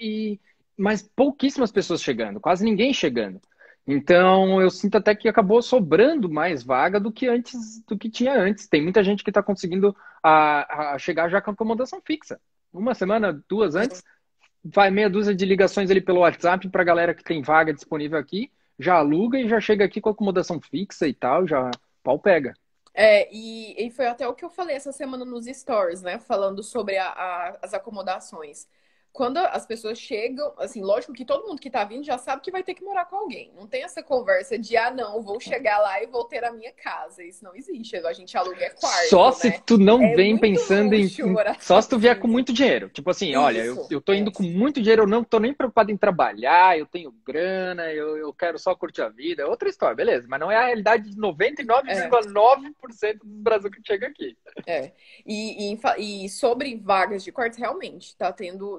mas pouquíssimas pessoas chegando, quase ninguém chegando. Então, eu sinto até que acabou sobrando mais vaga do que antes, do que tinha antes. Tem muita gente que está conseguindo a chegar já com acomodação fixa. Uma semana, duas antes, vai meia dúzia de ligações ali pelo WhatsApp para galera que tem vaga disponível aqui, já aluga e já chega aqui com acomodação fixa e tal, já pau pega.
E foi até o que eu falei essa semana nos stories, né? Falando sobre as acomodações. Quando as pessoas chegam, assim, lógico que todo mundo que tá vindo já sabe que vai ter que morar com alguém. Não tem essa conversa de, não, vou chegar lá e vou ter a minha casa. Isso não existe. A gente aluga
Só
quarto,
se
né?
tu não
É
vem
muito
pensando
luxo morar
só se tu vier com
sozinho.
muito dinheiro. Tipo assim, olha, eu,
Isso,
eu tô indo com muito dinheiro, eu não tô nem preocupado em trabalhar, eu tenho grana, eu quero só curtir a vida. É outra história, beleza. Mas não é a realidade de
é.
99,9% do Brasil que chega aqui.
É. E sobre vagas de quartos, realmente,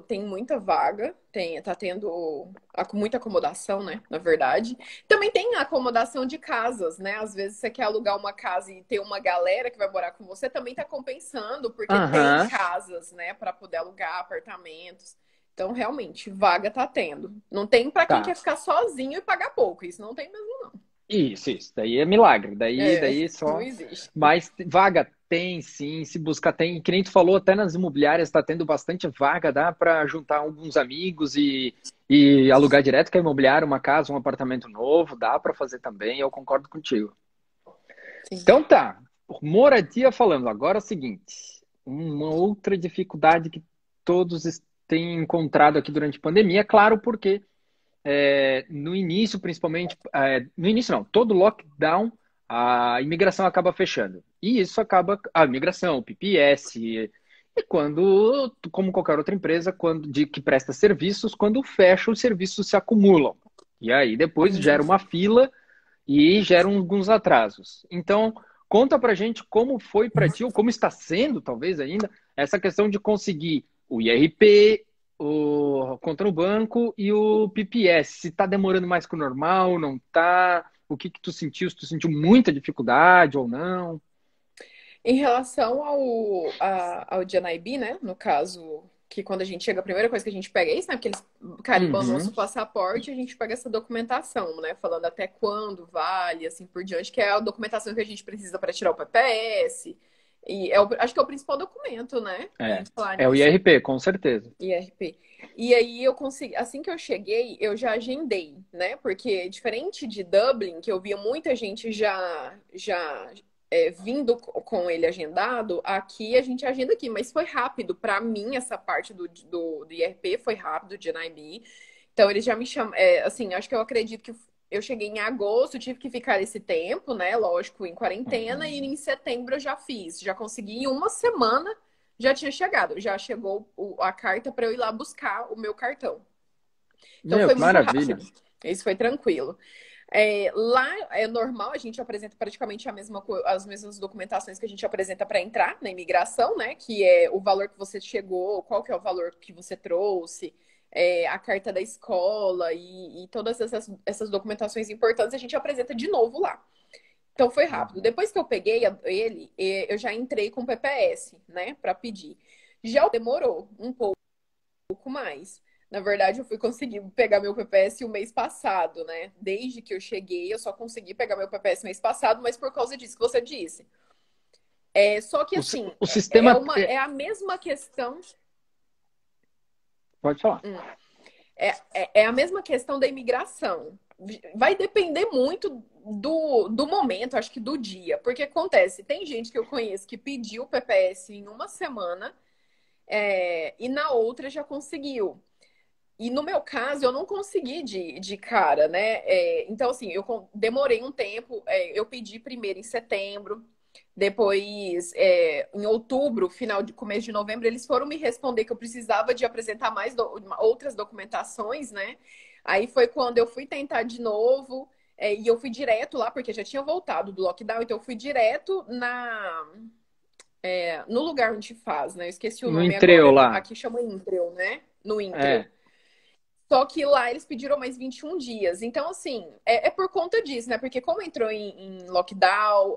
tem muita vaga, tá tendo muita acomodação, né? Na verdade. Também tem a acomodação de casas, né? Às vezes você quer alugar uma casa e ter uma galera que vai morar com você, também tá compensando, porque tem
Aham,
casas, né, para poder alugar apartamentos. Então, realmente, vaga tá tendo. Não tem para quem
tá.
quer ficar sozinho e pagar pouco. Isso não tem mesmo, não.
Isso. Daí é milagre. Daí,
É,
daí
não
só.
existe.
Mas vaga tem, sim. Se buscar, tem. Que nem tu falou, até nas imobiliárias está tendo bastante vaga. Dá para juntar alguns amigos e alugar direto com a imobiliária, uma casa, um apartamento novo. Dá para fazer também. Eu concordo contigo.
Sim.
Então tá. Moradia falando. Agora é o seguinte: uma outra dificuldade que todos têm encontrado aqui durante a pandemia, é claro, porque no início, principalmente, no início não, todo lockdown, a imigração acaba fechando. E isso acaba, a imigração, o PPS, e quando, como qualquer outra empresa, que presta serviços, quando fecha, os serviços se acumulam. E aí depois
Uhum.
gera uma fila e gera alguns atrasos. Então, conta pra gente como foi para ti, ou como está sendo, talvez ainda, essa questão de conseguir o IRP, o conta no banco e o PPS. Se está demorando mais que o normal, não está? O que tu sentiu? Se tu sentiu muita dificuldade ou não?
Em relação ao DNIB, né? No caso, que quando a gente chega, a primeira coisa que a gente pega é isso, né? Porque eles carimbam o nosso
Uhum.
passaporte e a gente pega essa documentação, né? Falando até quando vale, assim por diante, que é a documentação que a gente precisa para tirar o PPS. E acho que é o principal documento, né? Em falar
É o
nisso,
IRP, com certeza.
IRP. E aí eu consegui, assim que eu cheguei, eu já agendei, né? Porque diferente de Dublin, que eu via muita gente já vindo com ele agendado, aqui a gente agenda aqui, mas foi rápido. Para mim, essa parte do IRP foi rápido, de NIB. Então eles já me chamam, assim, acho que eu acredito que eu cheguei em agosto, tive que ficar esse tempo, né? Lógico, em quarentena, e
Uhum.
em setembro eu já fiz. Já consegui em uma semana já tinha chegado, já chegou a carta para eu ir lá buscar o meu cartão. Então
Meu,
foi
que
muito
maravilha.
rápido. Isso foi tranquilo. Lá é normal, a gente apresenta praticamente as mesmas documentações que a gente apresenta para entrar na imigração, né? Que é o valor que você chegou, qual que é o valor que você trouxe, a carta da escola e todas essas documentações importantes a gente apresenta de novo lá. Então foi rápido.
Uhum.
Depois que eu peguei ele, eu já entrei com o PPS, né, para pedir. Já demorou um pouco mais. Na verdade, eu fui conseguir pegar meu PPS o mês passado, né? Desde que eu cheguei, eu só consegui pegar meu PPS mês passado, mas por causa disso que você disse. Só que,
O,
assim,
o sistema...
é a mesma questão.
Pode falar.
É a mesma questão da imigração. Vai depender muito do momento, acho que do dia. Porque acontece, tem gente que eu conheço que pediu o PPS em uma semana, e na outra já conseguiu. E no meu caso, eu não consegui de cara, né? Então, assim, eu demorei um tempo. Eu pedi primeiro em setembro, depois em outubro, começo de novembro, eles foram me responder que eu precisava de apresentar outras documentações, né? Aí foi quando eu fui tentar de novo, e eu fui direto lá, porque já tinha voltado do lockdown, então eu fui direto no lugar onde faz, né? Eu esqueci o
No
nome
Intreu
agora.
lá.
Aqui chama Intreu, né? No Intreu.
É.
Só que lá eles pediram mais 21 dias. Então, assim, é por conta disso, né? Porque como entrou em lockdown,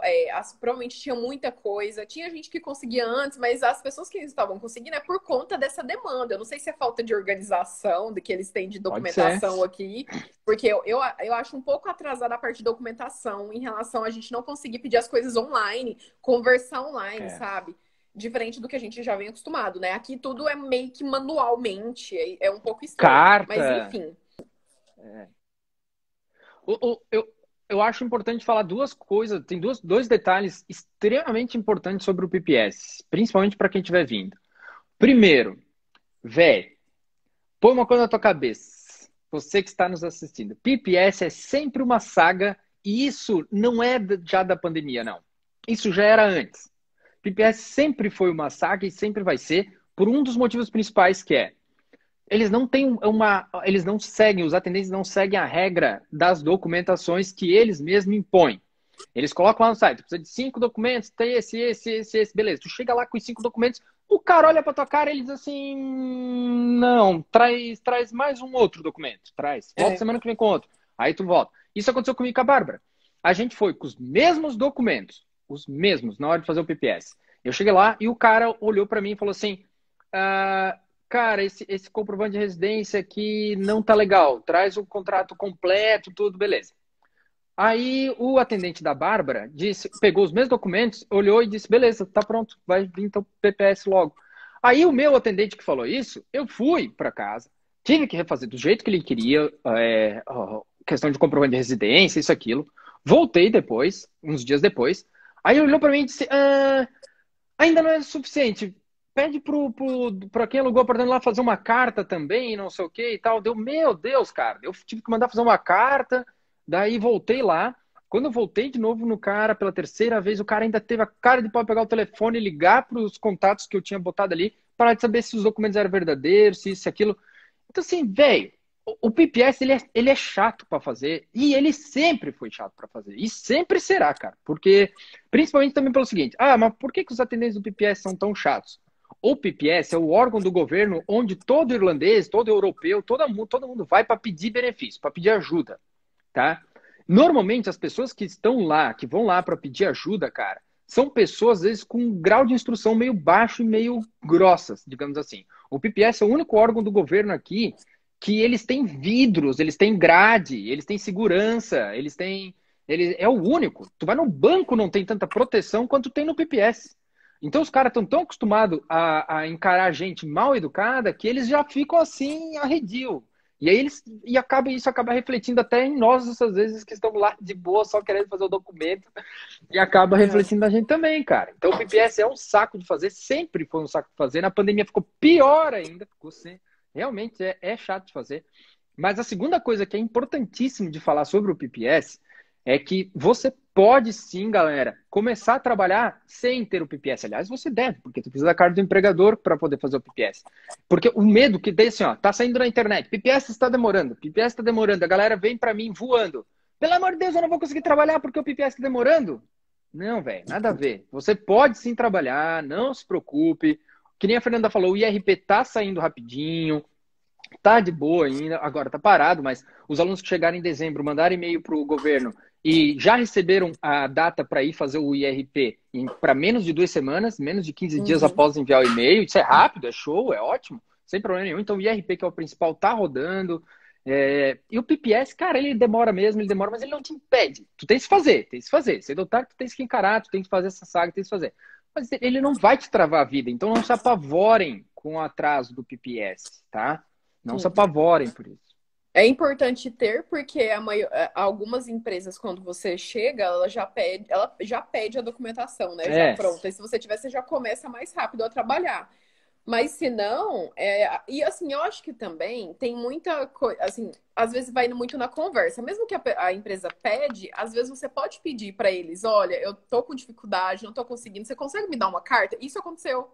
provavelmente tinha muita coisa. Tinha gente que conseguia antes, mas as pessoas que estavam conseguindo é por conta dessa demanda. Eu não sei se é falta de organização do que eles têm de
Pode ser.
documentação aqui, porque eu acho um pouco atrasada a parte de documentação em relação a gente não conseguir pedir as coisas online, conversar online, sabe? Diferente do que a gente já vem acostumado, né? Aqui tudo é meio que manualmente, é um pouco estranho. Mas
Carta.
enfim.
Eu acho importante falar duas coisas, tem dois detalhes extremamente importantes sobre o PPS, principalmente para quem estiver vindo. Primeiro, velho, põe uma coisa na tua cabeça, você que está nos assistindo. PPS é sempre uma saga, e isso não é já da pandemia, não. Isso já era antes. PPS sempre foi uma saga e sempre vai ser, por um dos motivos principais, que é eles não têm eles não seguem, os atendentes não seguem a regra das documentações que eles mesmos impõem. Eles colocam lá no site, precisa de 5 documentos, tem esse, beleza. Tu chega lá com os 5 documentos, o cara olha pra tua cara e ele diz assim, não, traz mais um outro documento, volta semana que vem com outro. Aí tu volta. Isso aconteceu comigo com a Bárbara. A gente foi com os mesmos documentos, os mesmos, na hora de fazer o PPS. Eu cheguei lá e o cara olhou pra mim e falou assim, cara, esse comprovante de residência aqui não tá legal. Traz o contrato completo, tudo, beleza. Aí o atendente da Bárbara pegou os mesmos documentos, olhou e disse, beleza, tá pronto, vai vir então PPS logo. Aí o meu atendente que falou isso, eu fui para casa, tive que refazer do jeito que ele queria, questão de comprovante de residência, isso, aquilo. Voltei depois, uns dias depois. Aí ele olhou para mim e disse, ainda não é suficiente. Pede para quem alugou o apartamento lá fazer uma carta também, não sei o que e tal. Meu Deus, cara. Eu tive que mandar fazer uma carta, daí voltei lá. Quando eu voltei de novo no cara pela terceira vez, o cara ainda teve a cara de pau pegar o telefone e ligar para os contatos que eu tinha botado ali para saber se os documentos eram verdadeiros, se isso e aquilo. Então, assim, velho, o PPS ele é chato para fazer e ele sempre foi chato para fazer e sempre será, cara. Porque, principalmente também pelo seguinte, mas por que os atendentes do PPS são tão chatos? O PPS é o órgão do governo onde todo irlandês, todo europeu, todo mundo vai para pedir benefício, para pedir ajuda, tá? Normalmente as pessoas que estão lá, que vão lá para pedir ajuda, cara, são pessoas às vezes com um grau de instrução meio baixo e meio grossas, digamos assim. O PPS é o único órgão do governo aqui que eles têm vidros, eles têm grade, eles têm segurança, é o único. Tu vai no banco, não tem tanta proteção quanto tem no PPS. Então os caras estão tão acostumados a encarar gente mal educada que eles já ficam assim, arredio. E aí isso acaba refletindo até em nós, essas vezes, que estamos lá de boa, só querendo fazer o documento, e acaba refletindo na gente também, cara. Então o PPS é um saco de fazer, sempre foi um saco de fazer. Na pandemia ficou pior ainda, realmente é chato de fazer. Mas a segunda coisa que é importantíssimo de falar sobre o PPS é que você pode sim, galera, começar a trabalhar sem ter o PPS. Aliás, você deve, porque você precisa da carta do empregador para poder fazer o PPS. Porque o medo que tem assim, tá saindo na internet, PPS está demorando, a galera vem para mim voando. Pelo amor de Deus, eu não vou conseguir trabalhar porque o PPS está demorando. Não, velho, nada a ver. Você pode sim trabalhar, não se preocupe. Que nem a Fernanda falou, o IRP tá saindo rapidinho, tá de boa ainda, agora tá parado, mas os alunos que chegarem em dezembro mandaram e-mail para o governo e já receberam a data para ir fazer o IRP para menos de 2 semanas, menos de 15 dias após enviar o e-mail. Isso é rápido, é show, é ótimo, sem problema nenhum. Então o IRP, que é o principal, tá rodando. E o PPS, cara, ele demora, mas ele não te impede. Tu tem que fazer, cedo ou tarde tu tem que encarar, tu tem que fazer essa saga, tem que fazer. Mas ele não vai te travar a vida. Então não se apavorem com o atraso do PPS, tá? Não se
Sim.
apavorem por isso.
É importante ter, porque algumas empresas, quando você chega, ela já pede a documentação, né? Já
É,
pronta. E se você tiver, você já começa mais rápido a trabalhar. Mas se não, e assim, eu acho que também tem muita coisa, assim, às vezes vai indo muito na conversa. Mesmo que a empresa pede, às vezes você pode pedir para eles, olha, eu tô com dificuldade, não tô conseguindo, você consegue me dar uma carta? Isso aconteceu.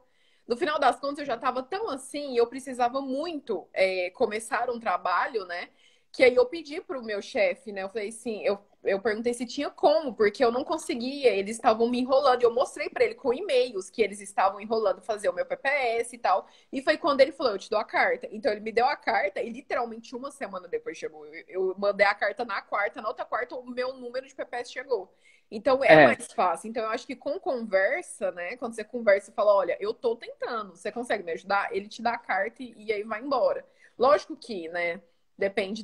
No final das contas, eu já estava tão assim, eu precisava muito começar um trabalho, né? Que aí eu pedi pro meu chefe, né? Eu falei assim, eu perguntei se tinha como, porque eu não conseguia, eles estavam me enrolando. Eu mostrei para ele com e-mails que eles estavam enrolando fazer o meu PPS e tal. E foi quando ele falou, eu te dou a carta. Então ele me deu a carta e literalmente uma semana depois chegou. Eu mandei a carta na quarta, na outra quarta o meu número de PPS chegou. Então é
é.
mais fácil. Então eu acho que com conversa, né? Quando você conversa e fala, olha, eu tô tentando, você consegue me ajudar? Ele te dá a carta e aí vai embora. Lógico que, né? Depende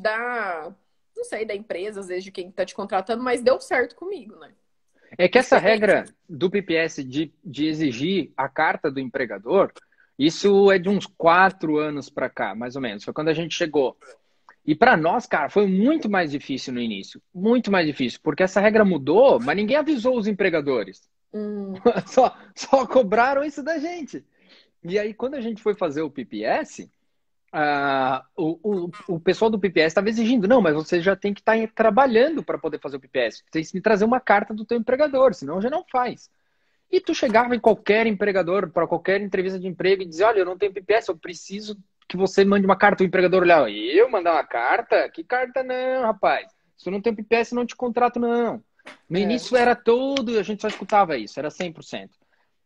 não sei, da empresa, às vezes de quem tá te contratando, mas deu certo comigo, né?
É que essa
Experiência.
regra do PPS de exigir a carta do empregador, isso é de uns 4 anos para cá, mais ou menos. Foi quando a gente chegou. E para nós, cara, foi muito mais difícil no início. Muito mais difícil, porque essa regra mudou, mas ninguém avisou os empregadores.
Hum,
Só cobraram isso da gente. E aí, quando a gente foi fazer o PPS, o pessoal do PPS estava exigindo, não, mas você já tem que estar trabalhando para poder fazer o PPS. Tem que me trazer uma carta do teu empregador, senão já não faz. E tu chegava em qualquer empregador, para qualquer entrevista de emprego, e dizia, olha, eu não tenho PPS, eu preciso que você mande uma carta. O empregador olhava, eu mandar uma carta? Que carta não, rapaz? Se tu não tem PPS, eu não te contrato, não. No
é.
início era todo, a gente só escutava isso, era 100%.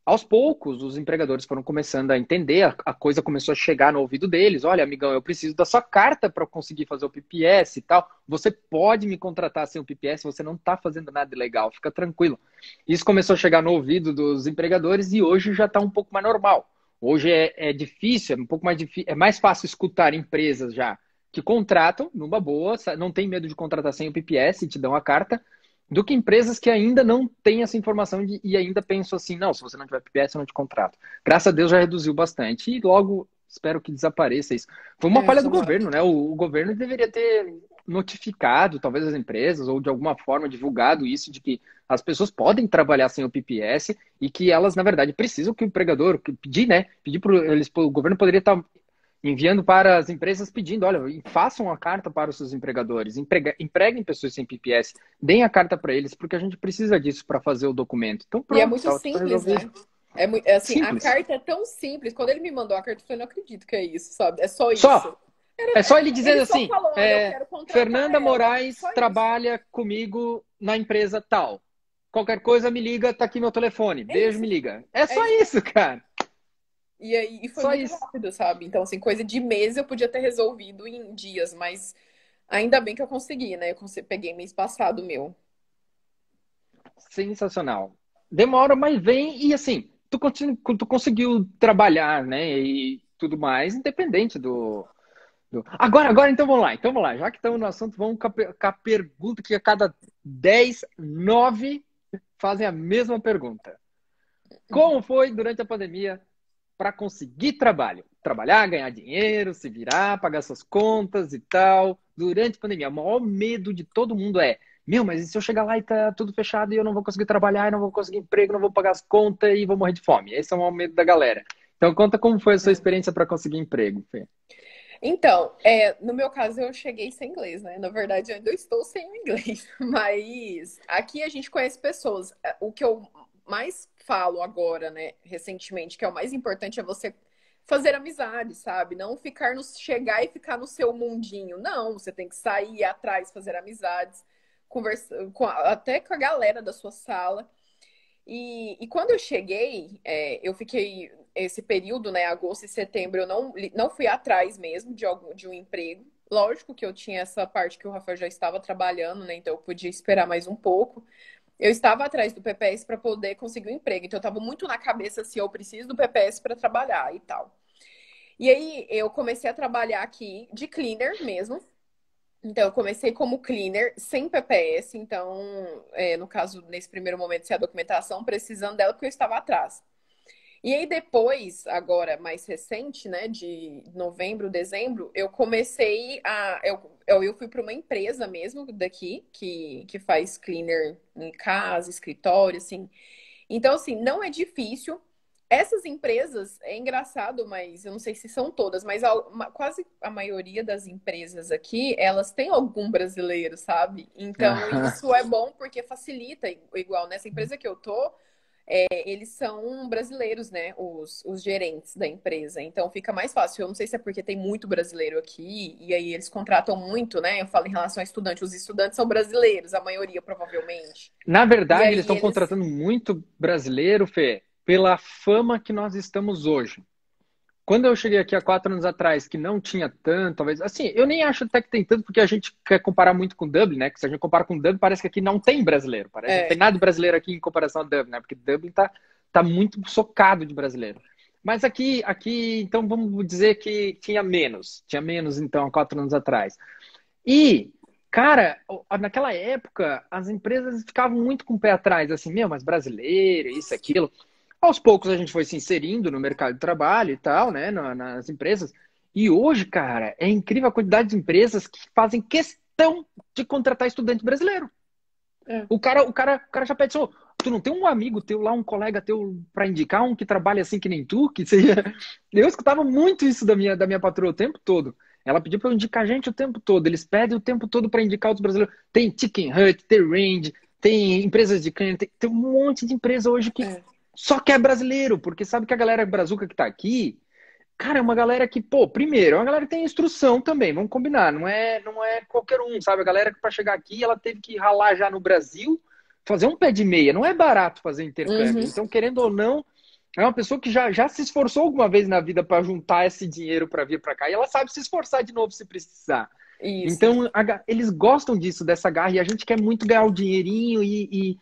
Aos poucos, os empregadores foram começando a entender, a coisa começou a chegar no ouvido deles. Olha, amigão, eu preciso da sua carta para conseguir fazer o PPS e tal. Você pode me contratar sem o PPS, você não está fazendo nada ilegal, fica tranquilo. Isso começou a chegar no ouvido dos empregadores e hoje já está um pouco mais normal. Hoje é difícil, é um pouco mais difícil, é mais fácil escutar empresas já que contratam numa boa, não tem medo de contratar sem o PPS e te dão a carta, do que empresas que ainda não têm essa informação e ainda pensam assim, não, se você não tiver PPS, eu não te contrato. Graças a Deus já reduziu bastante e logo espero que desapareça isso. Foi uma falha do
Tomara.
governo, né? O governo deveria ter notificado, talvez as empresas, ou de alguma forma divulgado isso, de que as pessoas podem trabalhar sem o PPS e que elas, na verdade, precisam que o empregador, pedir, né? Pedir para eles, o governo poderia estar enviando para as empresas pedindo, olha, façam a carta para os seus empregadores, empreguem pessoas sem PPS, deem a carta para eles, porque a gente precisa disso para fazer o documento. Então
E é
pronto,
muito
tá tudo
simples,
resolvido.
né? É assim, a
Simples.
carta é tão simples. Quando ele me mandou a carta, eu falei, não acredito que é isso, sabe? É só isso.
Só, é só ele
Ele
dizendo
só
assim,
falou, olha, eu quero contratar
Fernanda
ela. Só
Moraes
isso.
trabalha comigo na empresa tal. Qualquer coisa me liga, tá aqui meu telefone.
É
Beijo,
isso.
me liga. É
É
só
isso.
isso, cara.
E aí, e foi
Só
muito
isso.
rápido, sabe? Então, assim, coisa de mês eu podia ter resolvido em dias, mas ainda bem que eu consegui, né? Peguei mês passado o meu.
Sensacional. Demora, mas vem e assim, tu conseguiu trabalhar, né? E tudo mais, independente Agora, então vamos lá. Então vamos lá. Já que estamos no assunto, vamos com a pergunta que a cada 10 9 fazem a mesma pergunta. Como foi durante a pandemia para conseguir trabalho? Trabalhar, ganhar dinheiro, se virar, pagar suas contas e tal. Durante a pandemia, o maior medo de todo mundo é: meu, mas e se eu chegar lá e tá tudo fechado e eu não vou conseguir trabalhar, e não vou conseguir emprego, não vou pagar as contas e vou morrer de fome? Esse é o maior medo da galera. Então conta como foi a sua
É.
experiência para conseguir emprego, Fê.
Então, no meu caso, eu cheguei sem inglês, né? Na verdade, eu ainda estou sem o inglês. Mas aqui a gente conhece pessoas. O que eu mais falo agora, né, recentemente, que é o mais importante, é você fazer amizade, sabe? Não ficar chegar e ficar no seu mundinho. Não, você tem que sair atrás, fazer amizades, conversar até com a galera da sua sala. E quando eu cheguei, eu fiquei esse período, né, agosto e setembro, eu não fui atrás mesmo de um emprego. Lógico que eu tinha essa parte que o Rafael já estava trabalhando, né, então eu podia esperar mais um pouco. Eu estava atrás do PPS para poder conseguir um emprego, então eu estava muito na cabeça se eu preciso do PPS para trabalhar e tal. E aí eu comecei a trabalhar aqui de cleaner mesmo. Então, eu comecei como cleaner, sem PPS. Então, no caso, nesse primeiro momento, sem a documentação, precisando dela, porque eu estava atrás. E aí depois, agora mais recente, né, de novembro, dezembro, eu comecei a... Eu fui para uma empresa mesmo daqui, que faz cleaner em casa, escritório, assim. Então, assim, não é difícil. Essas empresas, é engraçado, mas eu não sei se são todas, mas quase a maioria das empresas aqui, elas têm algum brasileiro, sabe? Então, isso é bom porque facilita, igual nessa empresa que eu tô, eles são brasileiros, né? Os gerentes da empresa. Então, fica mais fácil. Eu não sei se é porque tem muito brasileiro aqui, e aí eles contratam muito, né? Eu falo em relação a estudante, os estudantes são brasileiros, a maioria, provavelmente.
Na
E
verdade, eles
aí
estão
eles...
contratando muito brasileiro, Fê, pela fama que nós estamos hoje. Quando eu cheguei aqui há 4 anos atrás, que não tinha tanto, talvez. Assim, eu nem acho até que tem tanto, porque a gente quer comparar muito com Dublin, né? Que se a gente compara com Dublin, parece que aqui não tem brasileiro. Parece que não tem
É,
nada de brasileiro aqui em comparação a Dublin, né? Porque Dublin tá muito socado de brasileiro. Mas aqui, então vamos dizer que tinha menos. Tinha menos, então, há 4 anos atrás. E, cara, naquela época, as empresas ficavam muito com o pé atrás, assim, meu, mas brasileiro, isso, aquilo. Aos poucos a gente foi se inserindo no mercado de trabalho e tal, né, nas empresas. E hoje, cara, é incrível a quantidade de empresas que fazem questão de contratar estudante brasileiro.
é.
O cara já pede, tu não tem um amigo teu lá, um colega teu para indicar, um que trabalha assim que nem tu, que seja. Eu escutava muito isso da minha patroa o tempo todo. Ela pediu para eu indicar gente o tempo todo. Eles pedem o tempo todo para indicar outros brasileiros. Tem Chicken Hut, tem Range, tem empresas de canha, tem um monte de empresa hoje que
É.
só quer brasileiro, porque sabe que a galera brazuca que tá aqui, cara, é uma galera que, pô, primeiro, é uma galera que tem instrução também, vamos combinar, não é qualquer um, sabe? A galera que para chegar aqui, ela teve que ralar já no Brasil, fazer um pé de meia, não é barato fazer intercâmbio.
Uhum.
Então, querendo ou não, é uma pessoa que já se esforçou alguma vez na vida para juntar esse dinheiro para vir para cá, e ela sabe se esforçar de novo se precisar.
Isso.
Então, eles gostam disso, dessa garra, e a gente quer muito ganhar o dinheirinho
E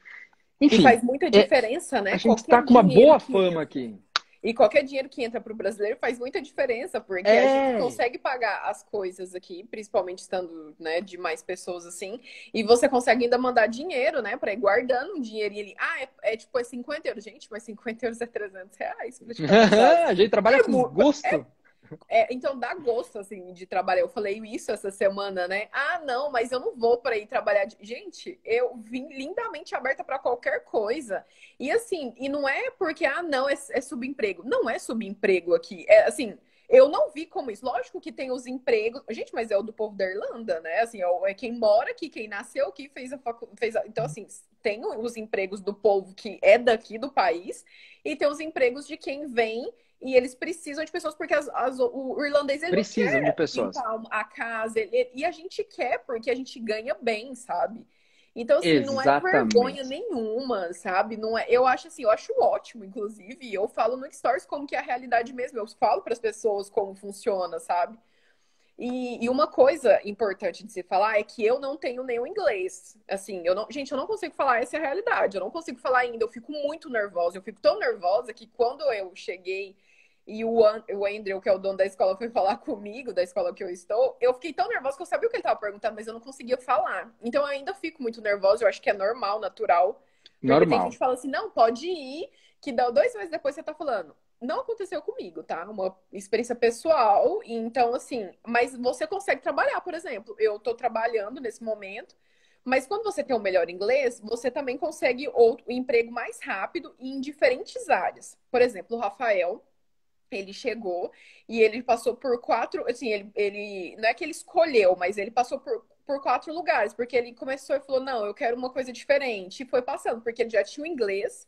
enfim,
faz muita diferença,
a
né?
gente
Qualquer
está com uma
dinheiro
boa
que
fama
entra.
aqui.
E qualquer dinheiro que entra para o brasileiro faz muita diferença, porque a gente
É,
consegue pagar as coisas aqui, principalmente estando, né, de mais pessoas assim, e você consegue ainda mandar dinheiro, né, para ir guardando um dinheirinho ali. Ah, tipo, é 50 euros. Gente, mas 50 euros é R$ 300, praticamente, sabe?
a gente trabalha
É,
com gosto.
então dá gosto, assim, de trabalhar. Eu falei isso essa semana, né? Ah, não, mas eu não vou para ir trabalhar. Gente, eu vim lindamente aberta para qualquer coisa. E assim, e não é porque, ah, não, é subemprego. Não é subemprego aqui. É assim, eu não vi como isso. Lógico que tem os empregos. Gente, mas é o do povo da Irlanda, né? Assim, é quem mora aqui, quem nasceu aqui, Então, assim, tem os empregos do povo que é daqui do país, e tem os empregos de quem vem e eles precisam de pessoas porque o irlandês ele não
Precisam de
quer
pessoas.
limpar a casa, e a gente quer porque a gente ganha bem, sabe? Então, assim, não é vergonha
Exatamente.
nenhuma, sabe? Não é, eu acho assim, eu acho ótimo, inclusive, eu falo no Stories como que é a realidade mesmo, eu falo para as pessoas como funciona, sabe? E uma coisa importante de se falar é que eu não tenho nenhum inglês. Assim, gente, eu não consigo falar, essa é a realidade. Eu não consigo falar ainda, eu fico muito nervosa. Eu fico tão nervosa que quando eu cheguei e o Andrew, que é o dono da escola, foi falar comigo, da escola que eu estou, eu fiquei tão nervosa que eu sabia o que ele estava perguntando, mas eu não conseguia falar. Então eu ainda fico muito nervosa, eu acho que é normal, natural. Porque tem gente
Normal.
que fala assim, não, pode ir, que dá 2 meses depois você tá falando. Não aconteceu comigo, tá? Uma experiência pessoal. Então, assim, mas você consegue trabalhar, por exemplo. Eu tô trabalhando nesse momento, mas quando você tem um melhor inglês, você também consegue outro emprego mais rápido e em diferentes áreas. Por exemplo, o Rafael, ele chegou e ele passou por quatro, assim, ele não é que ele escolheu, mas ele passou por 4 lugares, porque ele começou e falou, não, eu quero uma coisa diferente. E foi passando, porque ele já tinha o inglês,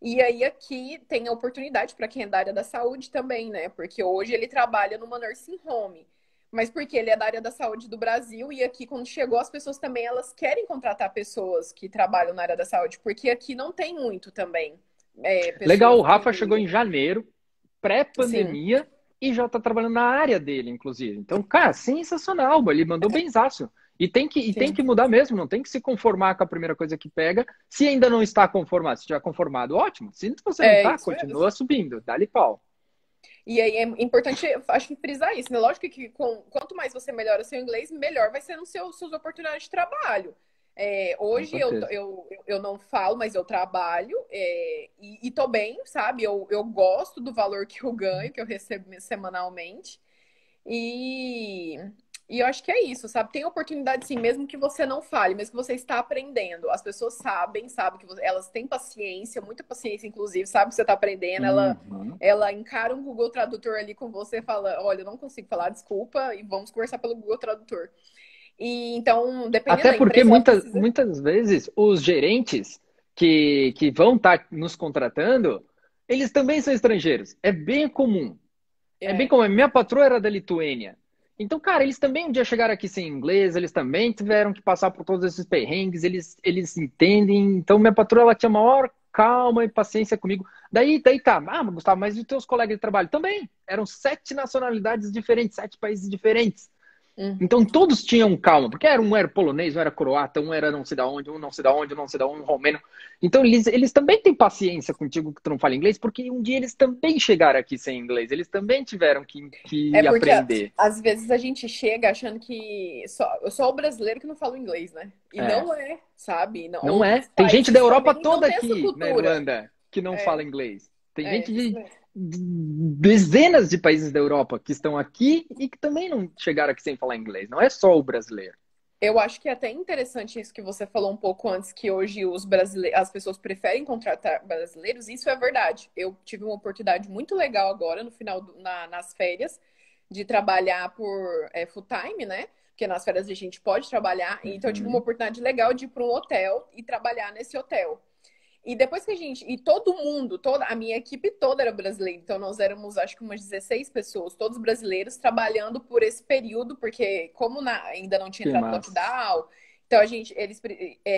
e aí aqui tem a oportunidade para quem é da área da saúde também, né? Porque hoje ele trabalha numa nursing home. Mas porque ele é da área da saúde do Brasil e aqui quando chegou as pessoas também elas querem contratar pessoas que trabalham na área da saúde, porque aqui não tem muito também
Legal, o
pessoas
Rafa chegou em
que
janeiro,
sim,
pré-pandemia, e já está trabalhando na área dele, inclusive. Então, cara, sensacional, ele mandou benzaço. E tem que
sim.
mudar mesmo, não tem que se conformar com a primeira coisa que pega. Se ainda não está conformado, se estiver conformado, ótimo. Se você não
É
está,
isso
continua
mesmo.
subindo, dá-lhe pau.
E aí é importante, acho que frisar isso, né? Lógico que quanto mais você melhora seu inglês, melhor vai ser no suas oportunidades de trabalho.
Com
Hoje
certeza.
eu não falo, mas eu trabalho e tô bem, sabe? Eu gosto do valor que eu ganho, que eu recebo semanalmente. E, e eu acho que é isso, sabe? Tem oportunidade sim, mesmo que você não fale, mesmo que você está aprendendo. As pessoas sabem que elas têm paciência, muita paciência, inclusive, sabe que você está aprendendo.
Uhum.
Ela encara um Google Tradutor ali com você e fala: Olha, eu não consigo falar, desculpa, e vamos conversar pelo Google Tradutor. E então, dependendo
Até
da
porque
empresa, ela precisa.
muitas vezes os gerentes que vão estar nos contratando, eles também são estrangeiros. É bem comum. É bem
É,
comum. Minha patroa era da Lituânia. Então, cara, eles também um dia chegaram aqui sem inglês, eles também tiveram que passar por todos esses perrengues, eles entendem. Então, minha patroa, ela tinha maior calma e paciência comigo. Daí tá, Gustavo, mas e os teus colegas de trabalho? Também. Eram 7 nacionalidades diferentes, 7 países diferentes. Então
uhum.
todos tinham calma, porque um era polonês, um era croata, um era não sei da onde, um não sei da onde, um não sei da onde, um romeno. Então eles também têm paciência contigo que tu não fala inglês, porque um dia eles também chegaram aqui sem inglês, eles também tiveram
É
que
porque
aprender.
às vezes a gente chega achando que eu sou o brasileiro que não fala inglês, né? E
É,
não é, sabe? Não,
não
outros
é. Tem gente da
países
Europa
também não
toda
têm essa
aqui na
cultura.
Irlanda que não
É,
fala inglês. Tem gente
isso
de
mesmo.
dezenas de países da Europa que estão aqui e que também não chegaram aqui sem falar inglês. Não é só o brasileiro.
Eu acho que é até interessante isso que você falou um pouco antes, que hoje as pessoas preferem contratar brasileiros. Isso é verdade. Eu tive uma oportunidade muito legal agora, no final, nas férias, de trabalhar por full time, né? Porque nas férias a gente pode trabalhar. Então eu tive uma
Uhum.
oportunidade legal de ir para um hotel e trabalhar nesse hotel. E depois que e todo mundo, toda a minha equipe toda era brasileira. Então nós éramos, acho que umas 16 pessoas, todos brasileiros, trabalhando por esse período, porque como ainda não tinha
Que
entrado
massa.
lockdown, então eles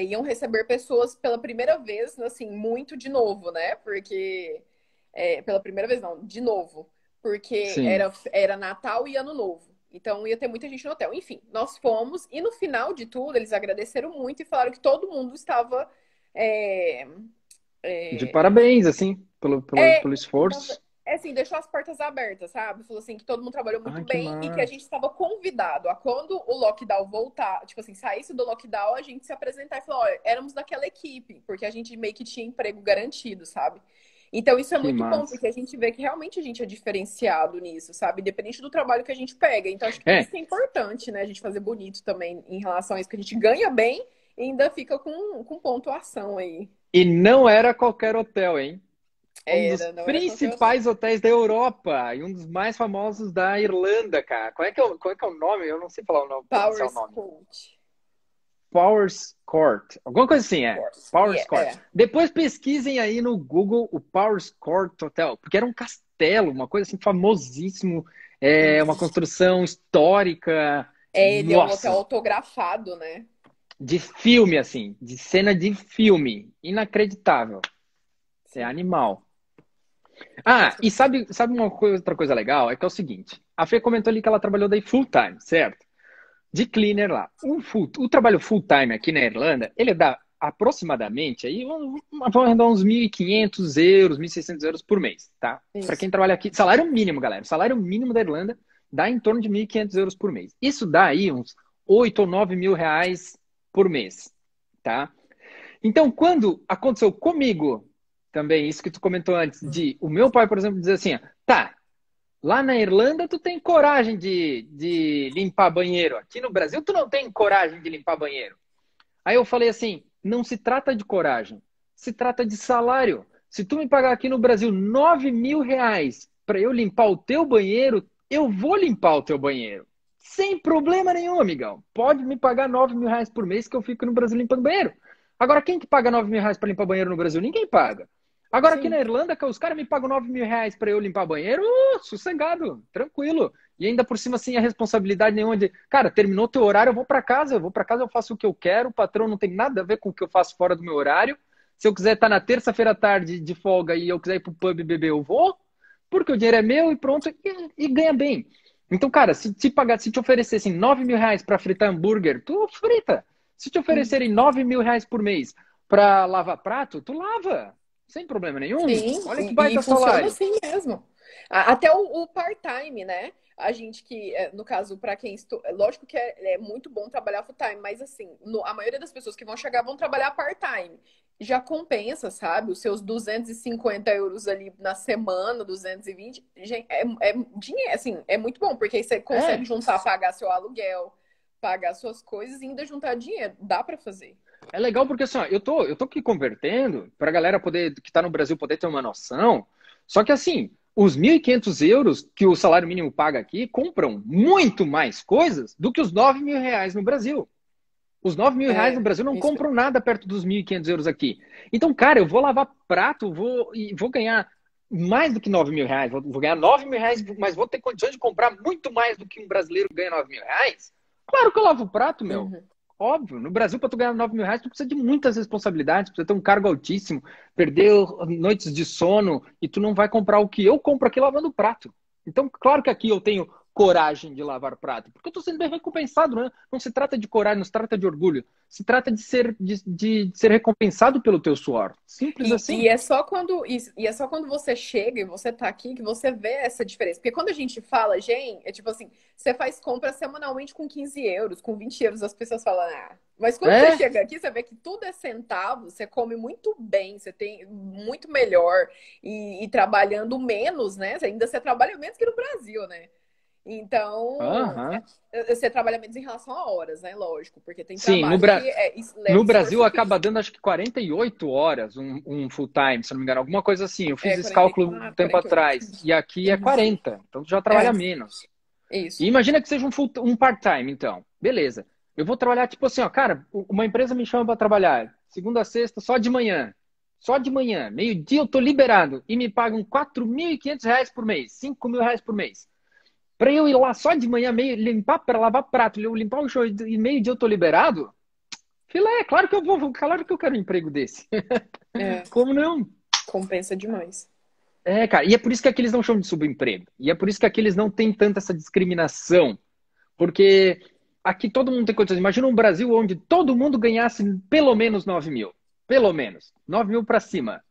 iam receber pessoas pela primeira vez, assim, muito de novo, né? Porque pela primeira vez não, de novo, porque
Sim.
era Natal e Ano Novo. Então ia ter muita gente no hotel. Enfim, nós fomos e no final de tudo eles agradeceram muito e falaram que todo mundo estava é,
De
é,
parabéns, assim,
é,
pelo esforço.
assim, deixou as portas abertas, sabe? Falou assim que todo mundo trabalhou muito
Ai, que
bem e que a
massa.
gente estava convidado a quando o lockdown voltar, tipo assim, saísse do lockdown, a gente se apresentar e falar, olha, éramos daquela equipe, porque a gente meio que tinha emprego garantido, sabe? Então isso é
Que
muito bom,
massa.
porque a gente vê que realmente a gente é diferenciado nisso, sabe? Independente do trabalho que a gente pega. Então acho que por isso
É,
que é importante, né, a gente fazer bonito também em relação a isso, que a gente ganha bem e ainda fica com pontuação aí.
e não era qualquer hotel, hein? Um dos
Não era qualquer hotel.
principais hotéis da Europa e um dos mais famosos da Irlanda, cara. Qual é que é o nome? Eu não sei falar o nome,
Power
pronunciar o nome.
Coach.
Powers Court. Alguma coisa assim, é.
Course.
Powers
Yeah,
Court. Depois pesquisem aí no Google o Powers Court Hotel, porque era um castelo, uma coisa assim famosíssimo, uma construção histórica.
Ele é um hotel
Nossa,
autografado, né?
de filme, assim, de cena de filme. Inacreditável. É
Sim.
animal. Ah,
Nossa,
e sabe outra coisa legal? É que é o seguinte: a Fê comentou ali que ela trabalhou daí full time, certo? De cleaner lá. O trabalho full time aqui na Irlanda, ele dá aproximadamente aí, vamos arredondar uns 1.500 euros, 1.600 euros por mês, tá? Para
isso.
quem trabalha aqui, salário mínimo, galera. Salário mínimo da Irlanda dá em torno de 1.500 euros por mês. Isso dá aí uns 8 ou 9 mil reais por mês, tá? Então, quando aconteceu comigo também, isso que tu comentou antes, de o meu pai, por exemplo, dizer assim, ó, tá, lá na Irlanda tu tem coragem de limpar banheiro, aqui no Brasil tu não tem coragem de limpar banheiro. Aí eu falei assim, não se trata de coragem, se trata de salário. Se tu me pagar aqui no Brasil 9 mil reais para eu limpar o teu banheiro, eu vou limpar o teu banheiro. Sem problema nenhum, amigão. Pode me pagar 9 mil reais por mês que eu fico no Brasil limpando banheiro. Agora, quem que paga 9 mil reais para limpar banheiro no Brasil? Ninguém paga. Agora, aqui
Sim.
na Irlanda, os caras me pagam 9 mil reais para eu limpar banheiro, sossegado, tranquilo. E ainda por cima, sem a responsabilidade nenhuma de, cara, terminou teu horário, eu vou para casa, eu faço o que eu quero, o patrão não tem nada a ver com o que eu faço fora do meu horário. Se eu quiser estar na terça-feira à tarde de folga e eu quiser ir pro pub beber, eu vou, porque o dinheiro é meu e pronto, e ganha bem. Então, cara, se te oferecessem 9 mil reais para fritar hambúrguer, tu frita. Se te oferecerem 9 mil reais por mês para lavar prato, tu lava. Sem problema nenhum.
Sim,
Olha que
e
baita
funciona
salário.
assim mesmo. Até o part-time, né? A gente que, no caso, para quem estuda, lógico que é muito bom trabalhar full-time, mas assim, a maioria das pessoas que vão chegar vão trabalhar part-time. Já compensa, sabe? Os seus 250 euros ali na semana, 220, gente, é dinheiro, assim, é muito bom, porque aí você consegue
É,
juntar, pagar seu aluguel, pagar suas coisas e ainda juntar dinheiro. Dá para fazer.
é legal porque assim, ó, eu tô aqui convertendo pra galera poder, que tá no Brasil poder ter uma noção. Só que assim, os 1.500 euros que o salário mínimo paga aqui compram muito mais coisas do que os 9.000 reais no Brasil. Os 9.000 reais no
É,
Brasil não
isso mesmo.
compram nada perto dos 1.500 euros aqui. Então, cara, eu vou lavar prato, vou ganhar mais do que 9.000 reais. Vou ganhar 9.000 reais, mas vou ter condições de comprar muito mais do que um brasileiro ganha 9.000 reais. Claro que eu lavo prato, meu.
Uhum.
Óbvio. No Brasil, para tu ganhar 9.000 reais, tu precisa de muitas responsabilidades, precisa ter um cargo altíssimo, perder noites de sono, e tu não vai comprar o que eu compro aqui lavando prato. Então, claro que aqui eu tenho coragem de lavar prato, porque eu estou sendo bem recompensado, né? Não se trata de coragem, não se trata de orgulho, se trata de ser recompensado pelo teu suor. Simples
E
assim.
é só e é só quando você chega e você tá aqui que você vê essa diferença. Porque quando a gente fala, gente, é tipo assim, você faz compra semanalmente com 15 euros, com 20 euros, as pessoas falam, ah. Mas quando você
É,
chega aqui, você vê que tudo é centavo, você come muito bem, você tem muito melhor e trabalhando menos, né? Você trabalha menos que no Brasil, né? Então,
aham.
você trabalha menos em relação a horas, né? Lógico, porque tem
Sim,
trabalho que leva
no Brasil
esforço
acaba
físico.
dando acho que 48 horas um full time, se não me engano, alguma coisa assim. Eu fiz
É
esse cálculo um
44,
tempo
48.
atrás e aqui é
Uhum.
40, então tu já trabalha
É,
menos. E
isso.
imagina que seja um part-time, então. Beleza. Eu vou trabalhar tipo assim, ó, cara, uma empresa me chama para trabalhar segunda a sexta só de manhã. Só de manhã, meio-dia eu tô liberado e me pagam 4.500 reais por mês, 5.000 reais por mês. Para eu ir lá só de manhã, meio limpar para lavar prato, eu limpar o chão e meio-dia eu tô liberado? Filé, claro que eu vou, claro que eu quero um emprego desse.
É,
Como não?
compensa demais.
É, cara, e é por isso que aqui eles não chamam de subemprego. E é por isso que aqui eles não têm tanta essa discriminação. Porque aqui todo mundo tem condições. Imagina um Brasil onde todo mundo ganhasse pelo menos 9.000. Pelo menos. 9.000 para cima.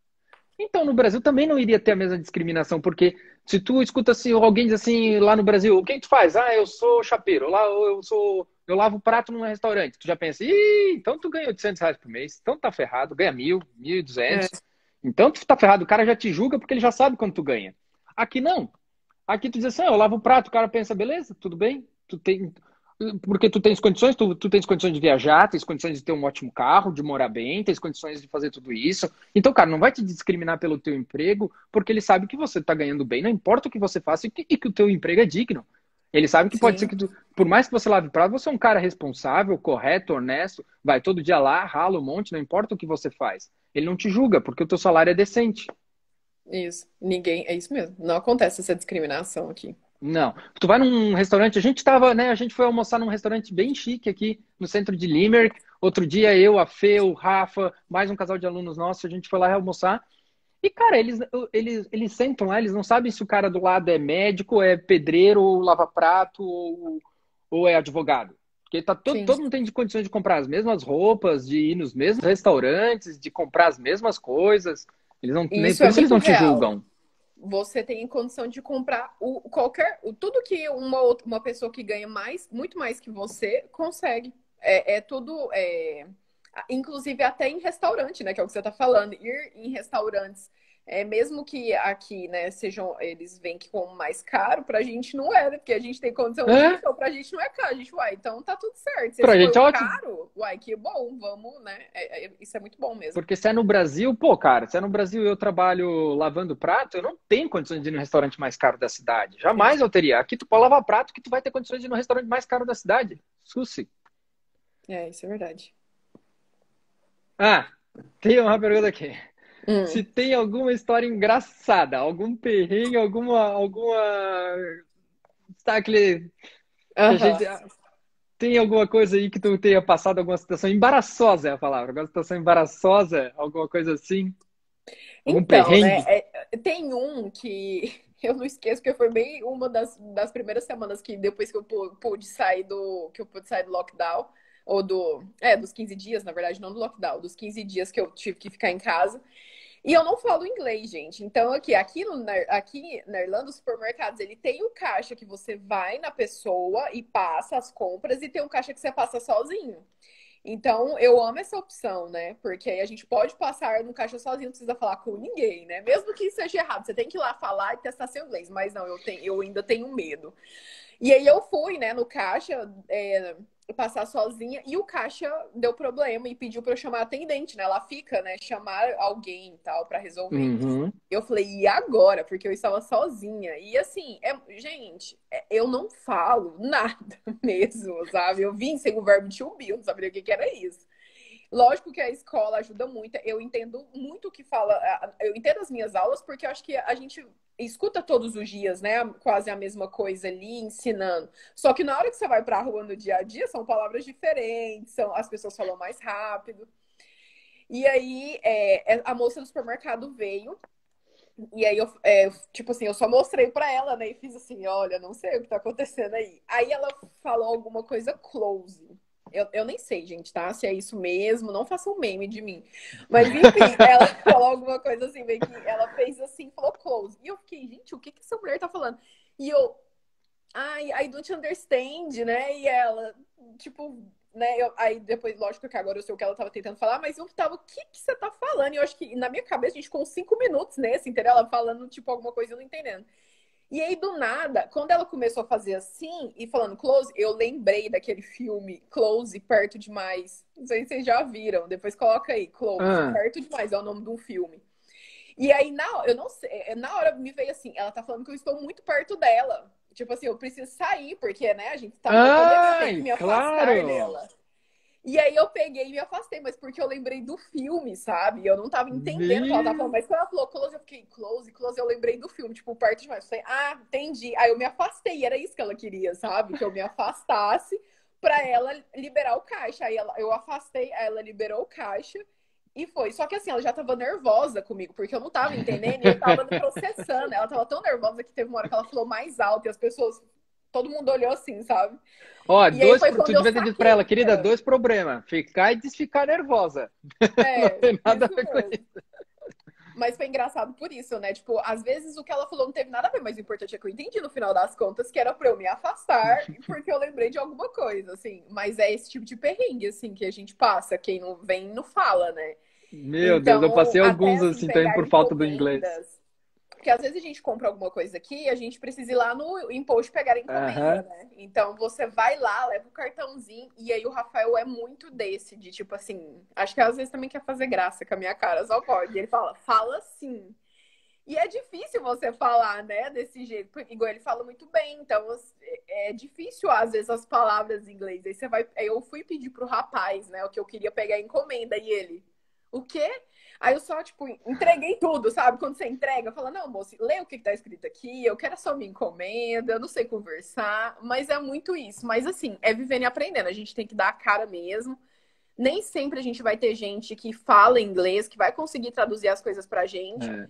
Então, no Brasil também não iria ter a mesma discriminação, porque se tu escuta assim, alguém diz assim lá no Brasil, o que tu faz? Ah, eu sou chapeiro, lá eu lavo prato num restaurante. Tu já pensa, ih, então tu ganha 800 reais por mês, então tá ferrado, ganha 1.000,
É,
1.200. Então tu tá ferrado, o cara já te julga porque ele já sabe quanto tu ganha. Aqui não. Aqui tu diz assim, ah, eu lavo o prato, o cara pensa, beleza, tudo bem, porque tu tens condições, tu tens condições de viajar, tens condições de ter um ótimo carro, de morar bem, tens condições de fazer tudo isso. Então, cara, não vai te discriminar pelo teu emprego, porque ele sabe que você está ganhando bem, não importa o que você faça e que o teu emprego é digno. Ele sabe que pode ser
sim,
que tu, por mais que você lave prato, você é um cara responsável, correto, honesto, vai todo dia lá, rala um monte, não importa o que você faz. Ele não te julga, porque o teu salário é decente.
isso. Ninguém, é isso mesmo. Não acontece essa discriminação aqui.
Não. Tu vai num restaurante, a gente tava, né? A gente foi almoçar num restaurante bem chique aqui no centro de Limerick. Outro dia eu, a Fê, o Rafa, mais um casal de alunos nossos, a gente foi lá almoçar. E, cara, eles sentam lá, eles não sabem se o cara do lado é médico, é pedreiro, ou lava-prato, ou é advogado. Porque tá
Sim.
todo mundo tem de condições de comprar as mesmas roupas, de ir nos mesmos restaurantes, de comprar as mesmas coisas. Eles não,
E
nem
isso
por
é
isso eles
muito
não te
real.
julgam.
Você tem condição de comprar tudo que uma pessoa que ganha mais, muito mais que você, consegue. É tudo. Inclusive até em restaurante, né? Que é o que você está falando. Ir em restaurantes, mesmo que aqui, né, sejam, eles vêm que como mais caro, pra gente não é, né? Porque a gente tem condição de ir,
É,
então pra gente não é caro. A gente, uai, então tá tudo certo. Se
pra
esse foi
gente é
o
ótimo.
caro, uai, que bom, vamos, né? Isso é muito bom mesmo.
Porque se é no Brasil, pô, cara, se é no Brasil e eu trabalho lavando prato, eu não tenho condições de ir no restaurante mais caro da cidade.
Sim.
Jamais eu teria. Aqui tu pode lavar prato que tu vai ter condições de ir no restaurante mais caro da cidade. Sushi.
Isso é verdade.
Ah, tem uma pergunta aqui. Se
Hum.
tem alguma história engraçada, algum perrengue, alguma, tá, aquele, que a
Aham.
gente, tem alguma coisa aí que tu tenha passado, alguma situação embaraçosa é a palavra, alguma situação embaraçosa, alguma coisa assim, algum
Então, né,
perrengue?
tem um que eu não esqueço, que foi bem uma das primeiras semanas que depois que eu pude sair do lockdown, ou dos 15 dias, na verdade, não do lockdown, dos 15 dias que eu tive que ficar em casa. E eu não falo inglês, gente. Então, aqui na Irlanda, os supermercados, ele tem o caixa que você vai na pessoa e passa as compras, e tem um caixa que você passa sozinho. Então, eu amo essa opção, né? Porque aí a gente pode passar no caixa sozinho, não precisa falar com ninguém, né? Mesmo que seja errado, você tem que ir lá falar e testar seu inglês. Mas não, eu ainda tenho medo. E aí eu fui, né, no caixa, passar sozinha, e o caixa deu problema e pediu pra eu chamar a atendente, né? Ela fica, né, chamar alguém e tal pra resolver.
Uhum.
Eu falei, e agora? Porque eu estava sozinha. E assim, gente, eu não falo nada mesmo, sabe? Eu vim sem o verbo to be, eu não sabia o que que era isso. Lógico que a escola ajuda muito. Eu entendo muito o que fala. Eu entendo as minhas aulas porque eu acho que a gente escuta todos os dias, né? Quase a mesma coisa ali, ensinando. Só que na hora que você vai pra rua no dia a dia, são palavras diferentes, as pessoas falam mais rápido. E aí, a moça do supermercado veio. E aí, tipo assim, eu só mostrei pra ela, né? E fiz assim, olha, não sei o que tá acontecendo aí. Aí ela falou alguma coisa close. Eu nem sei, gente, tá? Se é isso mesmo, não faça um meme de mim. Mas enfim, ela falou alguma coisa assim, meio que ela fez assim, falou close. E eu fiquei, gente, o que que essa mulher tá falando? E eu, ai, I don't understand, né? E ela, tipo, né? Aí depois, lógico que agora eu sei o que ela tava tentando falar, mas eu tava, o que que você tá falando? E eu acho que na minha cabeça a gente ficou uns 5 minutos nesse, entendeu? Ela falando, tipo, alguma coisa e eu não entendendo. E aí, do nada, quando ela começou a fazer assim e falando close, eu lembrei daquele filme Close, Perto Demais. Não sei se vocês já viram. Depois coloca aí, Close,
Ah,
Perto Demais, é o nome de um filme. E aí, eu não sei, na hora me veio assim, ela tá falando que eu estou muito perto dela. Tipo assim, eu preciso sair, porque, né, a gente tá numa pandemia, eu tenho que
ai,
me afastar
claro!
dela. E aí eu peguei e me afastei, mas porque eu lembrei do filme, sabe? Eu não tava entendendo o que ela tava falando,
Meu...
mas quando ela falou close, eu fiquei close, close, eu lembrei do filme, tipo, perto demais. Eu falei, ah, entendi. Aí eu me afastei, e era isso que ela queria, sabe? Que eu me afastasse pra ela liberar o caixa. Aí eu afastei, aí ela liberou o caixa e foi. Só que assim, ela já tava nervosa comigo, porque eu não tava entendendo e eu tava processando. Ela tava tão nervosa que teve uma hora que ela falou mais alto e as pessoas, todo mundo olhou assim, sabe?
Ó,
E aí foi
tu
quando eu
devia ter dito pra
saquei
ela,
que
querida,
era.
dois problemas. Ficar e desficar nervosa. Não
É,
tem nada a
isso
ver com
mesmo.
isso.
Mas foi engraçado por isso, né? Tipo, às vezes o que ela falou não teve nada a ver, mas o importante é que eu entendi no final das contas que era pra eu me afastar, porque eu lembrei de alguma coisa, assim. Mas é esse tipo de perrengue, assim, que a gente passa. Quem não vem, não fala, né?
Meu Deus, eu
Então,
passei
até
alguns
assim,
assim também
pegar
por falta do inglês.
encomendas. Porque às vezes a gente compra alguma coisa aqui e a gente precisa ir lá no imposto pegar a encomenda,
Aham.
né? Então você vai lá, leva o cartãozinho, e aí o Rafael é muito desse, de tipo assim, acho que às vezes também quer fazer graça com a minha cara, só pode. Ele fala sim. E é difícil você falar, né, desse jeito, igual ele fala muito bem, então é difícil às vezes as palavras em inglês. Aí você vai, aí eu fui pedir pro rapaz, né, o que eu queria pegar a encomenda e ele, o quê? Aí eu só, tipo, entreguei tudo, sabe? Quando você entrega, fala, não, moço, lê o que tá escrito aqui, eu quero só minha encomenda, eu não sei conversar, mas é muito isso. Mas assim, é vivendo e aprendendo, a gente tem que dar a cara mesmo. Nem sempre a gente vai ter gente que fala inglês, que vai conseguir traduzir as coisas pra gente.
É.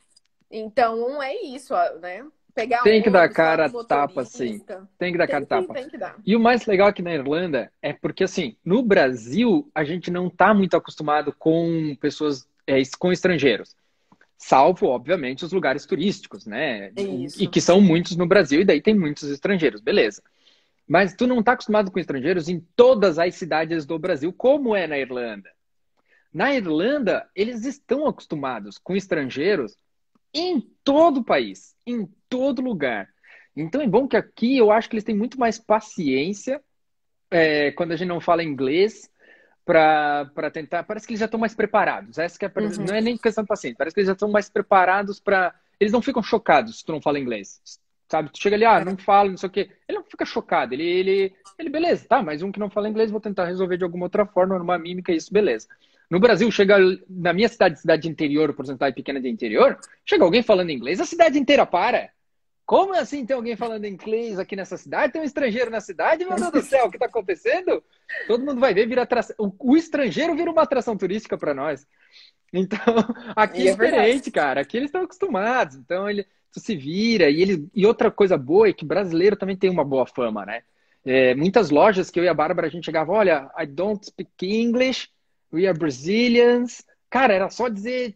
Então, é isso, né? Pegar
Tem que dar
ônibus, falar
cara
com
a
o
tapa, sim.
motorista.
Tem que dar cara
Tem
a
que,
tapa.
tem que dar.
E o mais legal aqui na Irlanda é porque, assim, no Brasil, a gente não tá muito acostumado com pessoas, com estrangeiros. Salvo, obviamente, os lugares turísticos, né?
É
E
isso.
que são muitos no Brasil, e daí tem muitos estrangeiros, beleza. Mas tu não tá acostumado com estrangeiros em todas as cidades do Brasil, como é na Irlanda. Na Irlanda, eles estão acostumados com estrangeiros em todo o país, em todo lugar. Então é bom que aqui eu acho que eles têm muito mais paciência quando a gente não fala inglês para tentar. Parece que eles já estão mais preparados. Essa que é, não é
Uhum.
nem questão de paciência, parece que eles já estão mais preparados para. Eles não ficam chocados se tu não fala inglês. Sabe? Tu chega ali, não
É.
fala, não sei o quê. Ele não fica chocado. Beleza, tá, mas um que não fala inglês, vou tentar resolver de alguma outra forma, numa mímica, isso, beleza. No Brasil, chega na minha cidade interior, porcentagem pequena de interior, chega alguém falando inglês, a cidade inteira para. Como assim tem alguém falando inglês aqui nessa cidade? Tem um estrangeiro na cidade? Meu Deus do céu, o que está acontecendo? Todo mundo vai ver, vira atração. O estrangeiro vira uma atração turística para nós. Então, aqui é
E é verdade.
diferente, cara. Aqui eles estão acostumados. Então, tu se vira. E outra coisa boa é que brasileiro também tem uma boa fama, né? Muitas lojas que eu e a Bárbara, a gente chegava, olha, I don't speak English, we are Brazilians. Cara, era só dizer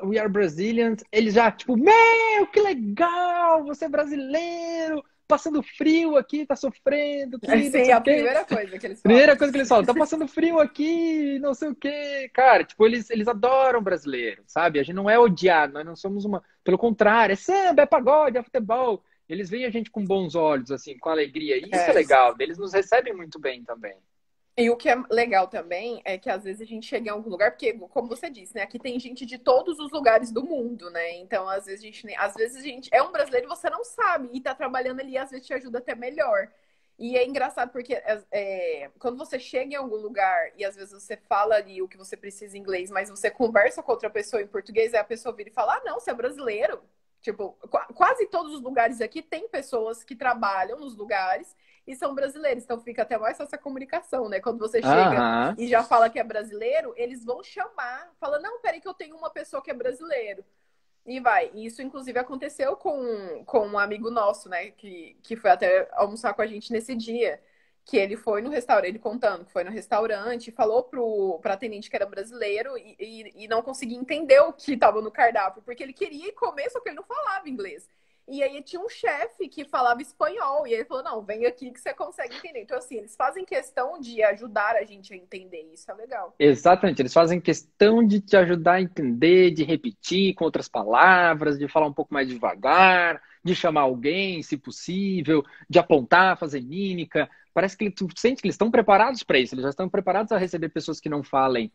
We are Brazilians, eles já, tipo, meu, que legal, você é brasileiro, passando frio aqui, tá sofrendo, que não
Sim,
sei o
a
quê.
primeira coisa que eles falam.
Primeira coisa que eles falam, tá passando frio aqui, não sei o quê. Cara, tipo, eles adoram brasileiro, sabe? A gente não é odiado, nós não somos uma... Pelo contrário, é samba, é pagode, é futebol. Eles veem a gente com bons olhos, assim, com alegria. E isso é legal, eles nos recebem muito bem também.
E o que é legal também é que às vezes a gente chega em algum lugar, porque, como você disse, né? Aqui tem gente de todos os lugares do mundo, né? Então, às vezes a gente é um brasileiro e você não sabe, e tá trabalhando ali, às vezes te ajuda até melhor. E é engraçado porque quando você chega em algum lugar e às vezes você fala ali o que você precisa em inglês, mas você conversa com outra pessoa em português, aí a pessoa vira e fala: ah, não, você é brasileiro. Tipo, quase todos os lugares aqui tem pessoas que trabalham nos lugares e são brasileiros. Então fica até mais essa comunicação, né? Quando você chega
Aham.
e já fala que é brasileiro, eles vão chamar, fala: não, peraí que eu tenho uma pessoa que é brasileiro. E vai. E isso, inclusive, aconteceu com um amigo nosso, né? Que foi até almoçar com a gente nesse dia. Que ele foi no restaurante, ele contando que foi no restaurante, falou pra atendente que era brasileiro e não conseguia entender o que estava no cardápio, porque ele queria ir comer, só que ele não falava inglês. E aí tinha um chefe que falava espanhol, e ele falou: não, vem aqui que você consegue entender. Então, assim, eles fazem questão de ajudar a gente a entender, isso é legal.
Exatamente, eles fazem questão de te ajudar a entender, de repetir com outras palavras, de falar um pouco mais devagar, de chamar alguém, se possível, de apontar, fazer mímica. Parece que tu sente que eles estão preparados para isso, eles já estão preparados a receber pessoas que não falem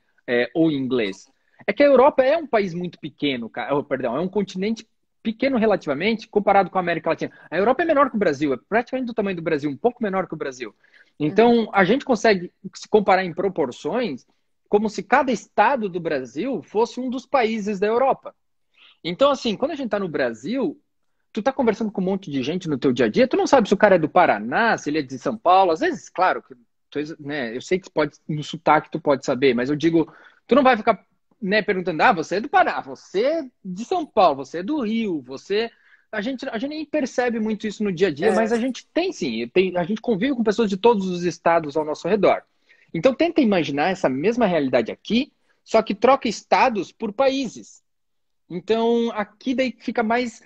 o inglês. É que a Europa é um país muito pequeno, perdão, é um continente pequeno relativamente comparado com a América Latina. A Europa é menor que o Brasil, é praticamente do tamanho do Brasil, um pouco menor que o Brasil. Então, a gente consegue se comparar em proporções como se cada estado do Brasil fosse um dos países da Europa. Então, assim, quando a gente está no Brasil, tu tá conversando com um monte de gente no teu dia a dia, tu não sabe se o cara é do Paraná, se ele é de São Paulo. Às vezes, claro, né, eu sei que pode, no sotaque tu pode saber, mas eu digo, tu não vai ficar, né, perguntando: ah, você é do Paraná, você é de São Paulo, você é do Rio, você... A gente nem percebe muito isso no dia a dia, mas a gente tem sim, a gente convive com pessoas de todos os estados ao nosso redor. Então tenta imaginar essa mesma realidade aqui, só que troca estados por países. Então aqui daí fica mais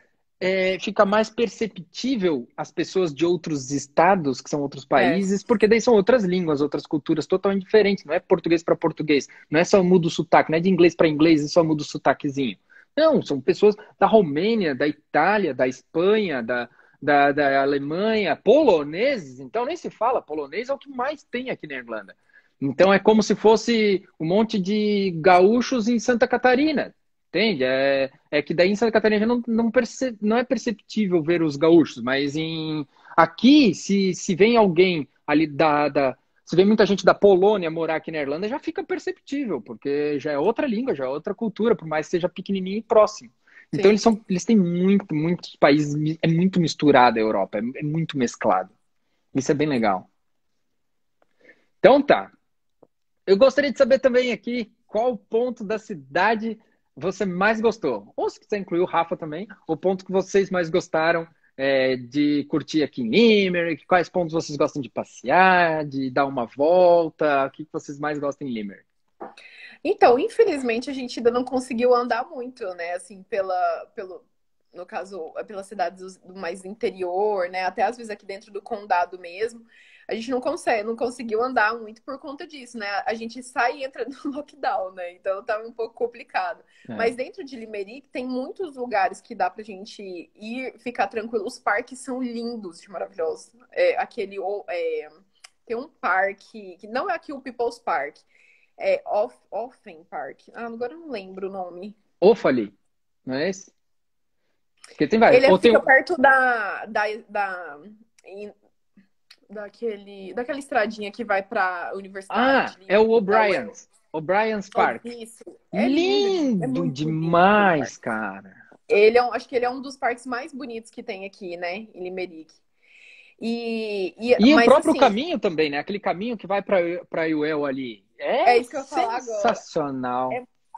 perceptível as pessoas de outros estados, que são outros países, porque daí são outras línguas, outras culturas totalmente diferentes. Não é português para português, não é só muda o sotaque, não é de inglês para inglês e só muda o sotaquezinho. Não, são pessoas da Romênia, da Itália, da Espanha, da Alemanha, poloneses. Então nem se fala, polonês é o que mais tem aqui na Irlanda. Então é como se fosse um monte de gaúchos em Santa Catarina, entende? É que daí em Santa Catarina não é perceptível ver os gaúchos, mas aqui, se vem alguém ali se vem muita gente da Polônia morar aqui na Irlanda, já fica perceptível, porque já é outra língua, já é outra cultura, por mais que seja pequenininho e próximo. Então eles têm muitos países, é muito misturada a Europa, é muito mesclado. Isso é bem legal. Então tá. Eu gostaria de saber também aqui qual ponto da cidade você mais gostou. Ou se quiser incluir o Rafa também, o ponto que vocês mais gostaram de curtir aqui em Limerick, quais pontos vocês gostam de passear, de dar uma volta, o que vocês mais gostam em Limerick?
Então, infelizmente, a gente ainda não conseguiu andar muito, né? Assim, no caso, pelas cidades do mais interior, né? Até às vezes aqui dentro do condado mesmo. A gente não conseguiu andar muito por conta disso, né? A gente sai e entra no lockdown, né? Então tá um pouco complicado. Mas dentro de Limerick tem muitos lugares que dá pra gente ir, ficar tranquilo. Os parques são lindos, de maravilhosos. Tem um parque, que não é aqui o People's Park, é Offen Park. Ah, agora eu não lembro o nome.
Offaly, não é esse? Porque tem vários.
Ele fica perto daquela estradinha que vai pra universidade.
É o O'Brien's Park.
Isso.
Lindo demais, cara.
Acho que ele é um dos parques mais bonitos que tem aqui, né, em Limerick.
E o próprio caminho também, né? Aquele caminho que vai para Iwell ali.
É isso que eu ia falar agora.
Sensacional.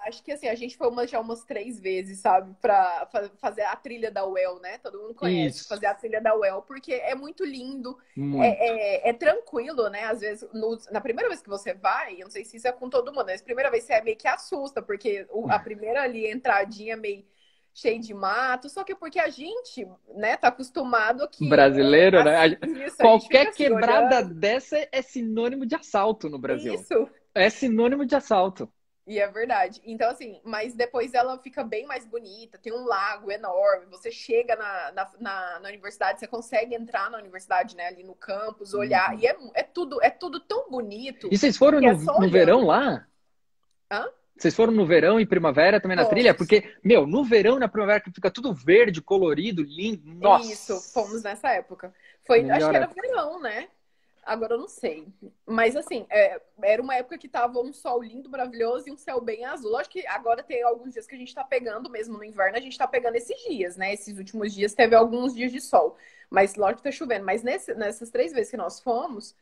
acho que assim, a gente foi já umas 3 vezes, sabe? Pra fazer a trilha da UEL, né? Todo mundo conhece
Isso,
fazer a trilha da UEL, porque é muito lindo,
muito.
é tranquilo, né? Às vezes, na primeira vez que você vai, eu não sei se isso é com todo mundo, mas a primeira vez você é meio que assusta, porque a primeira ali, entradinha é meio cheio de mato, só que é porque a gente, né, tá acostumado que
Brasileiro, né?
assim, isso, a gente fica
Qualquer
assim,
quebrada
olhando,
dessa é sinônimo de assalto no Brasil.
isso.
É sinônimo de assalto.
E é verdade. Então, assim, mas depois ela fica bem mais bonita, tem um lago enorme, você chega na universidade, você consegue entrar na universidade, né, ali no campus, olhar,
Uhum.
e é tudo tão bonito
E vocês foram
que é só
no verão
olhando.
lá?
Hã?
Vocês foram no verão e primavera também na trilha?
Fomos.
Porque, meu, no verão e na primavera que fica tudo verde, colorido, lindo.
Isso, fomos
Nossa!
nessa época. Foi, acho
Melhor
que era
época.
verão, né? Agora eu não sei. Mas assim, era uma época que tava um sol lindo, maravilhoso e um céu bem azul. Lógico que agora tem alguns dias que a gente tá pegando, mesmo no inverno, a gente tá pegando esses dias, né? Esses últimos dias teve alguns dias de sol. Mas lógico que tá chovendo. Mas nessas 3 vezes que nós fomos,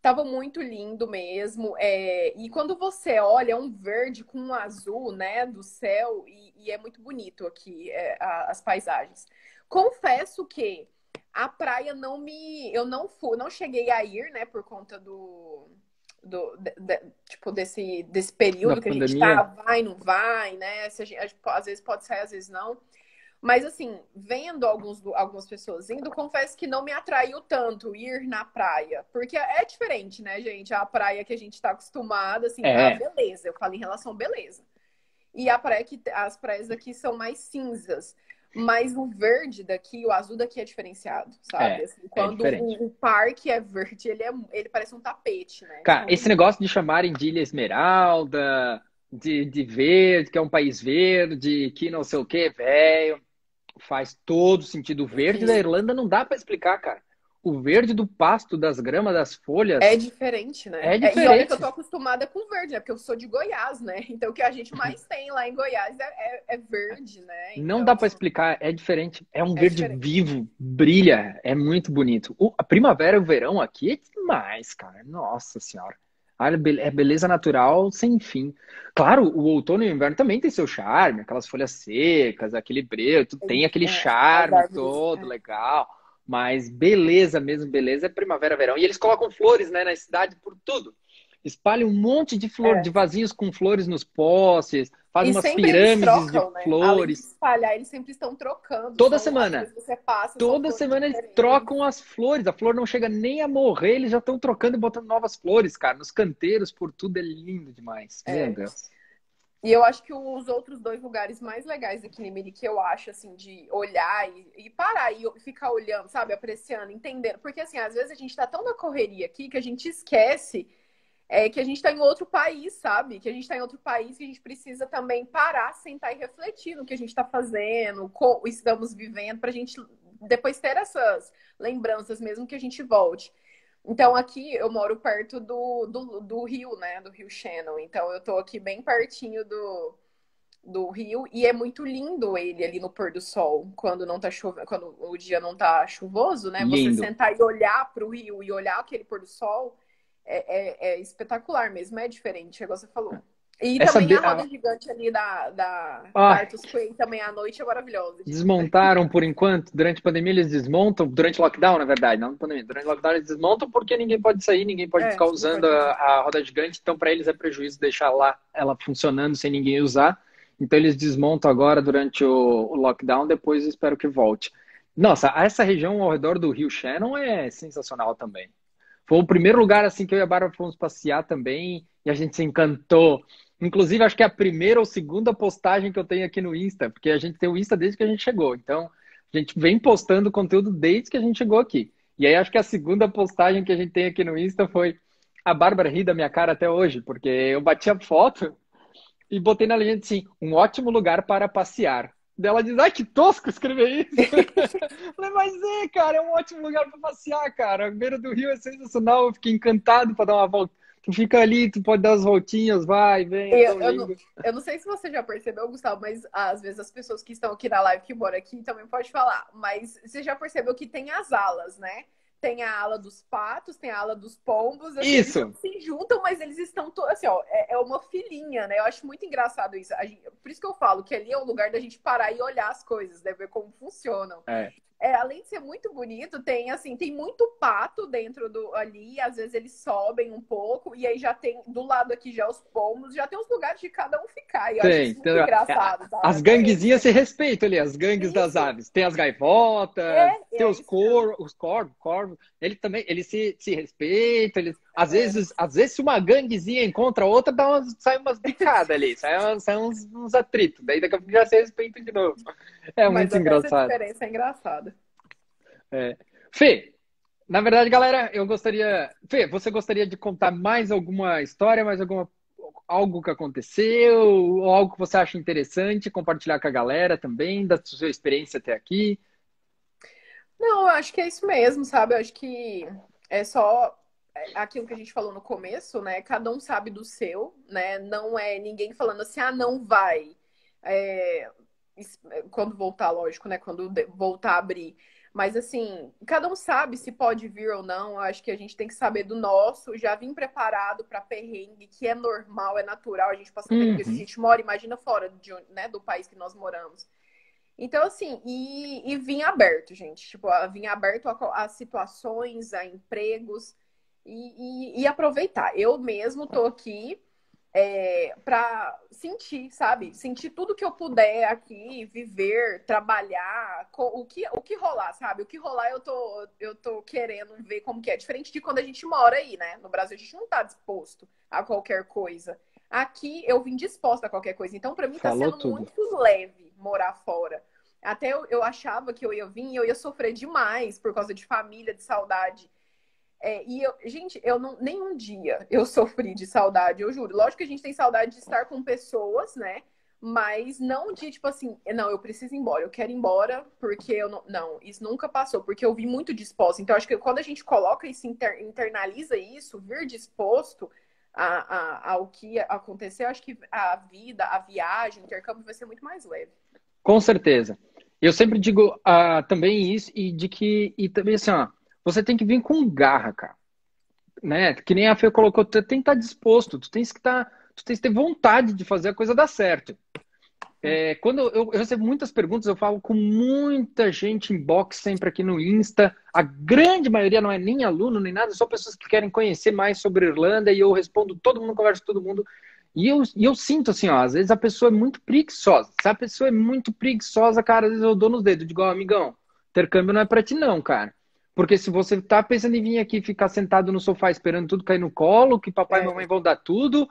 tava muito lindo mesmo. E quando você olha, é um verde com um azul, né, do céu, e é muito bonito aqui, as paisagens. Confesso que a praia não me. Eu não fui, não cheguei a ir, né, por conta tipo, desse
Da
período que a gente tá,
pandemia?
vai, não vai, né? Se às vezes pode sair, às vezes não. Mas assim, vendo algumas pessoas indo, confesso que não me atraiu tanto ir na praia. Porque é diferente, né, gente? A praia que a gente tá acostumado, assim, a
É,
beleza. Eu falo em relação à beleza. E as praias daqui são mais cinzas. Mas o verde daqui, o azul daqui é diferenciado, sabe?
é,
Assim,
é
quando
diferente.
o parque é verde, ele parece um tapete, né? De
Cara,
tão
esse
bonito.
negócio de chamarem de Ilha Esmeralda, de verde, que é um país verde, que não sei o que, velho, faz todo sentido. O verde da
Sim.
Irlanda não dá pra explicar, cara. O verde do pasto, das gramas, das
É
folhas
diferente, né?
é
E olha que eu tô
diferente.
acostumada com verde, né? Porque eu sou de Goiás, né? Então o que a gente mais tem lá em Goiás é verde, né?
Não dá
Então
pra explicar, é diferente. É um
é
verde
diferente.
vivo, brilha, é muito bonito. A primavera e o verão aqui é demais, cara. Nossa senhora. É beleza natural sem fim. Claro, o outono e o inverno também tem seu charme, aquelas folhas secas, aquele brilho, tudo tem aquele
As
charme
árvores.
todo legal. Mas beleza mesmo, beleza é primavera, verão. E eles colocam flores, né, na cidade por tudo. Espalham um monte de flor, de
É.
vasinhos com flores nos postes, fazem
E
umas
sempre eles
pirâmides de
trocam, né? Além de
flores.
espalhar, eles sempre estão trocando.
Toda
Às vezes
semana.
você passa, são
Toda
flores
semana eles
diferentes.
trocam as flores. A flor não chega nem a morrer, eles já estão trocando e botando novas flores, cara. Nos canteiros, por tudo, é lindo demais. Meu
É.
Deus.
E eu acho que os outros 2 lugares mais legais aqui em Limeri, que eu acho, assim, de olhar e parar e ficar olhando, sabe? Apreciando, entendendo. Porque, assim, às vezes a gente tá tão na correria aqui que a gente esquece que a gente tá em outro país, sabe? Que a gente tá em outro país que a gente precisa também parar, sentar e refletir no que a gente tá fazendo, como estamos vivendo, pra gente depois ter essas lembranças, mesmo que a gente volte. Então, aqui eu moro perto do rio, né? Do rio Shannon. Então, eu tô aqui bem pertinho do rio e é muito lindo ele ali no pôr do sol, quando não tá chovendo, quando o dia não tá chuvoso, né? Você
Lindo.
sentar e olhar pro rio e olhar aquele pôr do sol é espetacular mesmo, é diferente, igual você falou. E
Essa.
também a roda gigante ali da
Ai,
Arthur's Quay também à noite é maravilhosa de ver.
desmontaram por enquanto. Durante a pandemia eles desmontam. Durante o lockdown, na verdade, não pandemia. Durante o lockdown eles desmontam porque ninguém pode sair, ninguém pode ficar
Não
usando
pode fazer.
a roda gigante. Então, para eles é prejuízo deixar lá ela funcionando sem ninguém usar. Então, eles desmontam agora durante o lockdown. Depois, espero que volte. Nossa, essa região ao redor do Rio Shannon é sensacional também. Foi o primeiro lugar assim que eu e a Bárbara fomos passear também e a gente se encantou. Inclusive, acho que é a primeira ou segunda postagem que eu tenho aqui no Insta, porque a gente tem o Insta desde que a gente chegou. Então, a gente vem postando conteúdo desde que a gente chegou aqui. E aí, acho que a segunda postagem que a gente tem aqui no Insta foi a Bárbara ri da minha cara até hoje, porque eu bati a foto e botei na legenda assim, um ótimo lugar para passear. Daí ela diz, ai, que tosco escrever isso. Falei, mas cara, é um ótimo lugar para passear, cara. A beira do rio é sensacional, eu fiquei encantado para dar uma volta. Tu fica ali, tu pode dar as voltinhas, vai, vem, é
Eu,
tão
eu não,
lindo.
eu não sei se você já percebeu, Gustavo, mas às vezes as pessoas que estão aqui na live, que moram aqui, também pode falar. Mas você já percebeu que tem as alas, né? tem a ala dos patos, tem a ala dos pombos. Assim,
Isso!
eles não se juntam, mas eles estão todos. Assim, ó, é uma filinha, né? Eu acho muito engraçado isso. Por isso que eu falo que ali é o lugar da gente parar e olhar as coisas, né? Ver como funcionam.
É.
Além de ser muito bonito, tem assim, tem muito pato dentro do ali, às vezes eles sobem um pouco, e aí já tem do lado aqui já os pombos, já tem os lugares de cada um ficar. E eu acho
Tem.
isso muito engraçado, sabe?
As ganguezinhas se respeitam ali, as gangues das aves. Tem as gaivotas, tem os corvos. Eles se respeitam. Às vezes, se uma ganguezinha encontra outra, sai umas bicadas ali, sai uns atritos. Daí daqui a pouco já se respeitam de novo. É muito engraçado.
Essa diferença é engraçada.
Fê, na verdade, galera, eu gostaria... Fê, você gostaria de contar mais alguma história, algo que aconteceu, ou algo que você acha interessante, compartilhar com a galera também, da sua experiência até aqui?
Não, eu acho que é isso mesmo, sabe? Eu acho que é só aquilo que a gente falou no começo, né? Cada um sabe do seu, né? Não é ninguém falando assim, não vai. Quando voltar, lógico, né? Quando voltar a abrir. Mas, assim, cada um sabe se pode vir ou não. Eu acho que a gente tem que saber do nosso. Já vim preparado para perrengue, que é normal, é natural. A gente passa perrengue, a gente mora, imagina fora né, do país que nós moramos. Então, assim, e vim aberto, gente. Tipo, vim aberto a situações, a empregos e aproveitar. Eu mesmo tô aqui para sentir, sabe? Sentir tudo que eu puder aqui, viver, trabalhar, o que rolar, sabe? O que rolar eu tô querendo ver como que é. Diferente de quando a gente mora aí, né? No Brasil a gente não tá disposto a qualquer coisa. Aqui eu vim disposta a qualquer coisa. Então, para mim, tá sendo muito leve morar fora. Até eu achava que eu ia vir e eu ia sofrer demais por causa de família, de saudade. Gente, nenhum dia eu sofri de saudade, eu juro. Lógico que a gente tem saudade de estar com pessoas, né? Mas não de, tipo assim, não, eu preciso ir embora, eu quero ir embora, porque eu não. Não, isso nunca passou, porque eu vim muito disposta. Então, acho que quando a gente coloca isso, internaliza isso, vir disposto ao que aconteceu, acho que a vida, a viagem, o intercâmbio vai ser muito mais leve.
Com certeza. Eu sempre digo também isso, e também assim, ó, você tem que vir com garra, cara. Né? Que nem a Fê colocou, tu tem que estar disposto, tu tens que ter vontade de fazer a coisa dar certo. Quando eu recebo muitas perguntas, eu falo com muita gente inbox sempre aqui no Insta. A grande maioria não é nem aluno, nem nada, são pessoas que querem conhecer mais sobre Irlanda, e eu respondo todo mundo, converso com todo mundo. E eu sinto assim, ó, às vezes a pessoa é muito preguiçosa. Se a pessoa é muito preguiçosa, cara, às vezes eu dou nos dedos, digo, amigão, intercâmbio não é pra ti não, cara. Porque se você tá pensando em vir aqui ficar sentado no sofá esperando tudo cair no colo, que papai e mamãe vão dar tudo,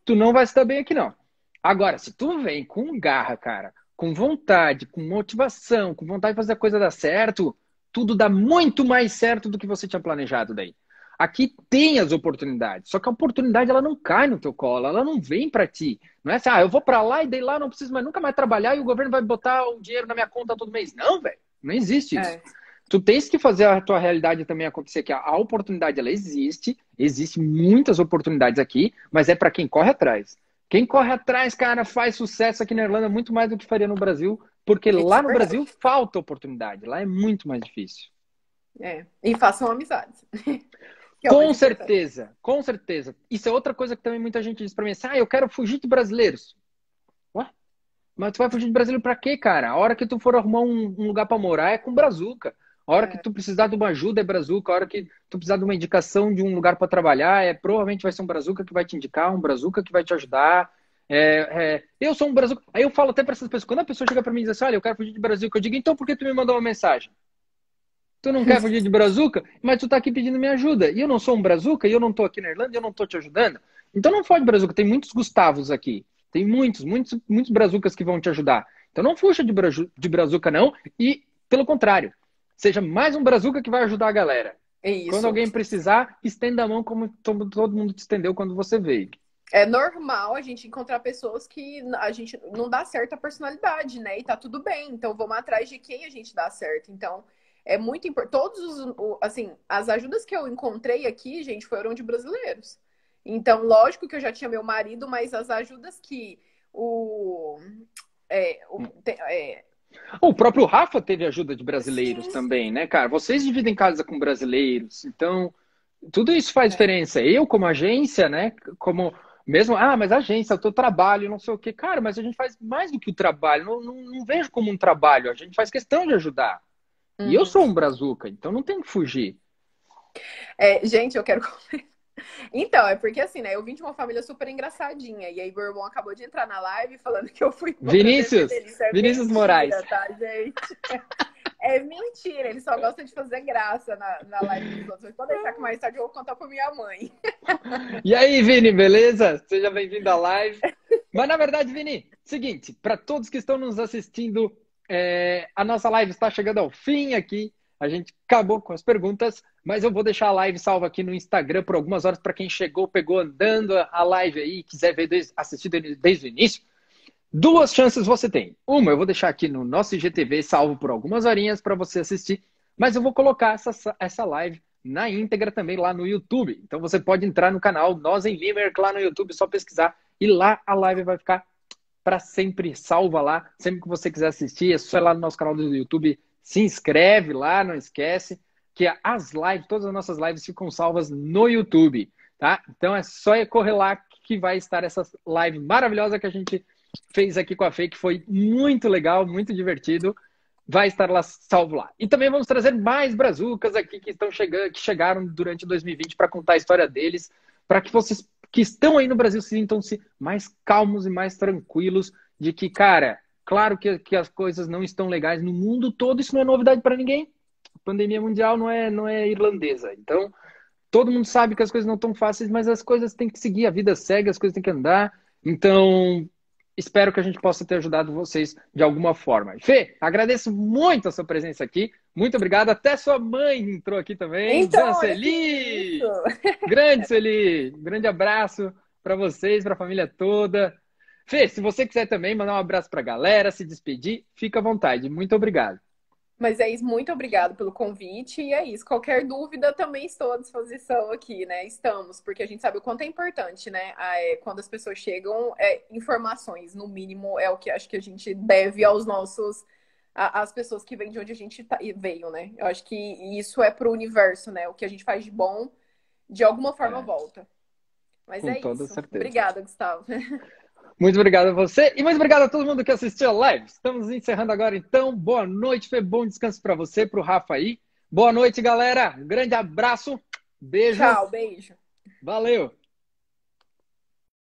tu não vai se dar bem aqui não. Agora, se tu vem com garra, cara, com vontade, com motivação, com vontade de fazer a coisa dar certo, tudo dá muito mais certo do que você tinha planejado daí. Aqui tem as oportunidades, só que a oportunidade ela não cai no teu colo, ela não vem pra ti. Não é assim, eu vou pra lá e daí lá não preciso mais nunca mais trabalhar e o governo vai botar o dinheiro na minha conta todo mês. Não, velho, não existe isso. Tu tens que fazer a tua realidade também acontecer, que a oportunidade ela existe muitas oportunidades aqui, mas é para quem corre atrás. Quem corre atrás, cara, faz sucesso aqui na Irlanda muito mais do que faria no Brasil, porque lá no Brasil falta oportunidade, lá é muito mais difícil.
E façam amizades.
Com certeza, com certeza. Isso é outra coisa que também muita gente diz pra mim, assim, eu quero fugir de brasileiros. Ué? Mas tu vai fugir de brasileiro pra quê, cara? A hora que tu for arrumar um lugar pra morar é com brazuca. A hora que tu precisar de uma ajuda é brazuca. A hora que tu precisar de uma indicação de um lugar para trabalhar, provavelmente vai ser um brazuca que vai te indicar, um brazuca que vai te ajudar. Eu sou um brazuca. Aí eu falo até para essas pessoas, quando a pessoa chega para mim e diz assim, olha, eu quero fugir de brazuca, eu digo, então por que tu me mandou uma mensagem? Tu não quer fugir de brazuca, mas tu tá aqui pedindo minha ajuda. E eu não sou um brazuca, e eu não tô aqui na Irlanda, e eu não tô te ajudando. Então não foge de brazuca, tem muitos Gustavos aqui. Tem muitos brazucas que vão te ajudar. Então não fuja de brazuca não, e pelo contrário, seja mais um brazuca que vai ajudar a galera.
É isso.
Quando alguém precisar, estenda a mão como todo mundo te estendeu quando você veio.
É normal a gente encontrar pessoas que a gente não dá certo a personalidade, né? E tá tudo bem. Então vamos atrás de quem a gente dá certo. Então é muito importante. Assim, as ajudas que eu encontrei aqui, gente, foram de brasileiros. Então, lógico que eu já tinha meu marido, mas as ajudas que
O próprio Rafa teve ajuda de brasileiros
Sim,
também, né, cara? Vocês dividem casa com brasileiros, então tudo isso faz
é.
diferença. Eu, como agência, né, como mesmo, mas a agência, o teu trabalho, não sei o quê. Cara, mas a gente faz mais do que o trabalho. Não vejo como um trabalho. A gente faz questão de ajudar. E eu
Uhum.
sou um brazuca, então não tem que fugir.
Gente, eu quero. Então, é porque assim, né? Eu vim de uma família super engraçadinha. E aí, meu irmão acabou de entrar na live falando que eu fui embora
Vinícius,
defender. Isso é
Vinícius Moraes.
mentira, tá, gente? É mentira. Ele só gosta de fazer graça na live dos outros. Mas pode deixar que mais tarde eu vou contar pra minha mãe.
E aí, Vini, beleza? Seja bem-vindo à live. Mas na verdade, Vini, seguinte, para todos que estão nos assistindo, a nossa live está chegando ao fim aqui. A gente acabou com as perguntas, mas eu vou deixar a live salva aqui no Instagram por algumas horas para quem chegou, pegou andando a live aí, quiser ver assistir desde o início. Duas chances você tem. Uma, eu vou deixar aqui no nosso IGTV salvo por algumas horinhas para você assistir, mas eu vou colocar essa live na íntegra também lá no YouTube. Então você pode entrar no canal Nós em Limerick lá no YouTube, só pesquisar e lá a live vai ficar para sempre salva lá. Sempre que você quiser assistir, é só ir lá no nosso canal do YouTube, se inscreve lá, não esquece que as lives, todas as nossas lives ficam salvas no YouTube, tá? Então é só correr lá que vai estar essa live maravilhosa que a gente fez aqui com a Fê, que foi muito legal, muito divertido. Vai estar lá salvo lá. E também vamos trazer mais brazucas aqui que estão chegando, que chegaram durante 2020 para contar a história deles, para que vocês que estão aí no Brasil sintam-se mais calmos e mais tranquilos de que, cara, claro que as coisas não estão legais no mundo todo, isso não é novidade para ninguém. A pandemia mundial não é irlandesa. Então, todo mundo sabe que as coisas não estão fáceis, mas as coisas têm que seguir, a vida segue, as coisas têm que andar. Então, espero que a gente possa ter ajudado vocês de alguma forma. Fê, agradeço muito a sua presença aqui. Muito obrigado. Até sua mãe entrou aqui também.
Então,
Dona
olha que
Celi!
isso.
Grande Celi! Grande abraço para vocês, para a família toda. Fê, se você quiser também mandar um abraço para a galera, se despedir, fica à vontade. Muito obrigado.
Mas é isso, muito obrigado pelo convite. E é isso. Qualquer dúvida, também estou à disposição aqui, né? Estamos, porque a gente sabe o quanto é importante, né? Quando as pessoas chegam, informações, no mínimo, é o que acho que a gente deve aos nossos. Às pessoas que vêm de onde a gente veio, né? Eu acho que isso é pro universo, né? O que a gente faz de bom, de alguma forma volta. Mas
Com
é
toda
isso.
certeza.
Obrigada, Gustavo.
Muito obrigado a você e muito obrigado a todo mundo que assistiu a live. Estamos encerrando agora, então. Boa noite, Fê. Bom descanso para você, para o Rafa aí. Boa noite, galera. Um grande abraço. Beijo.
Tchau, beijo.
Valeu.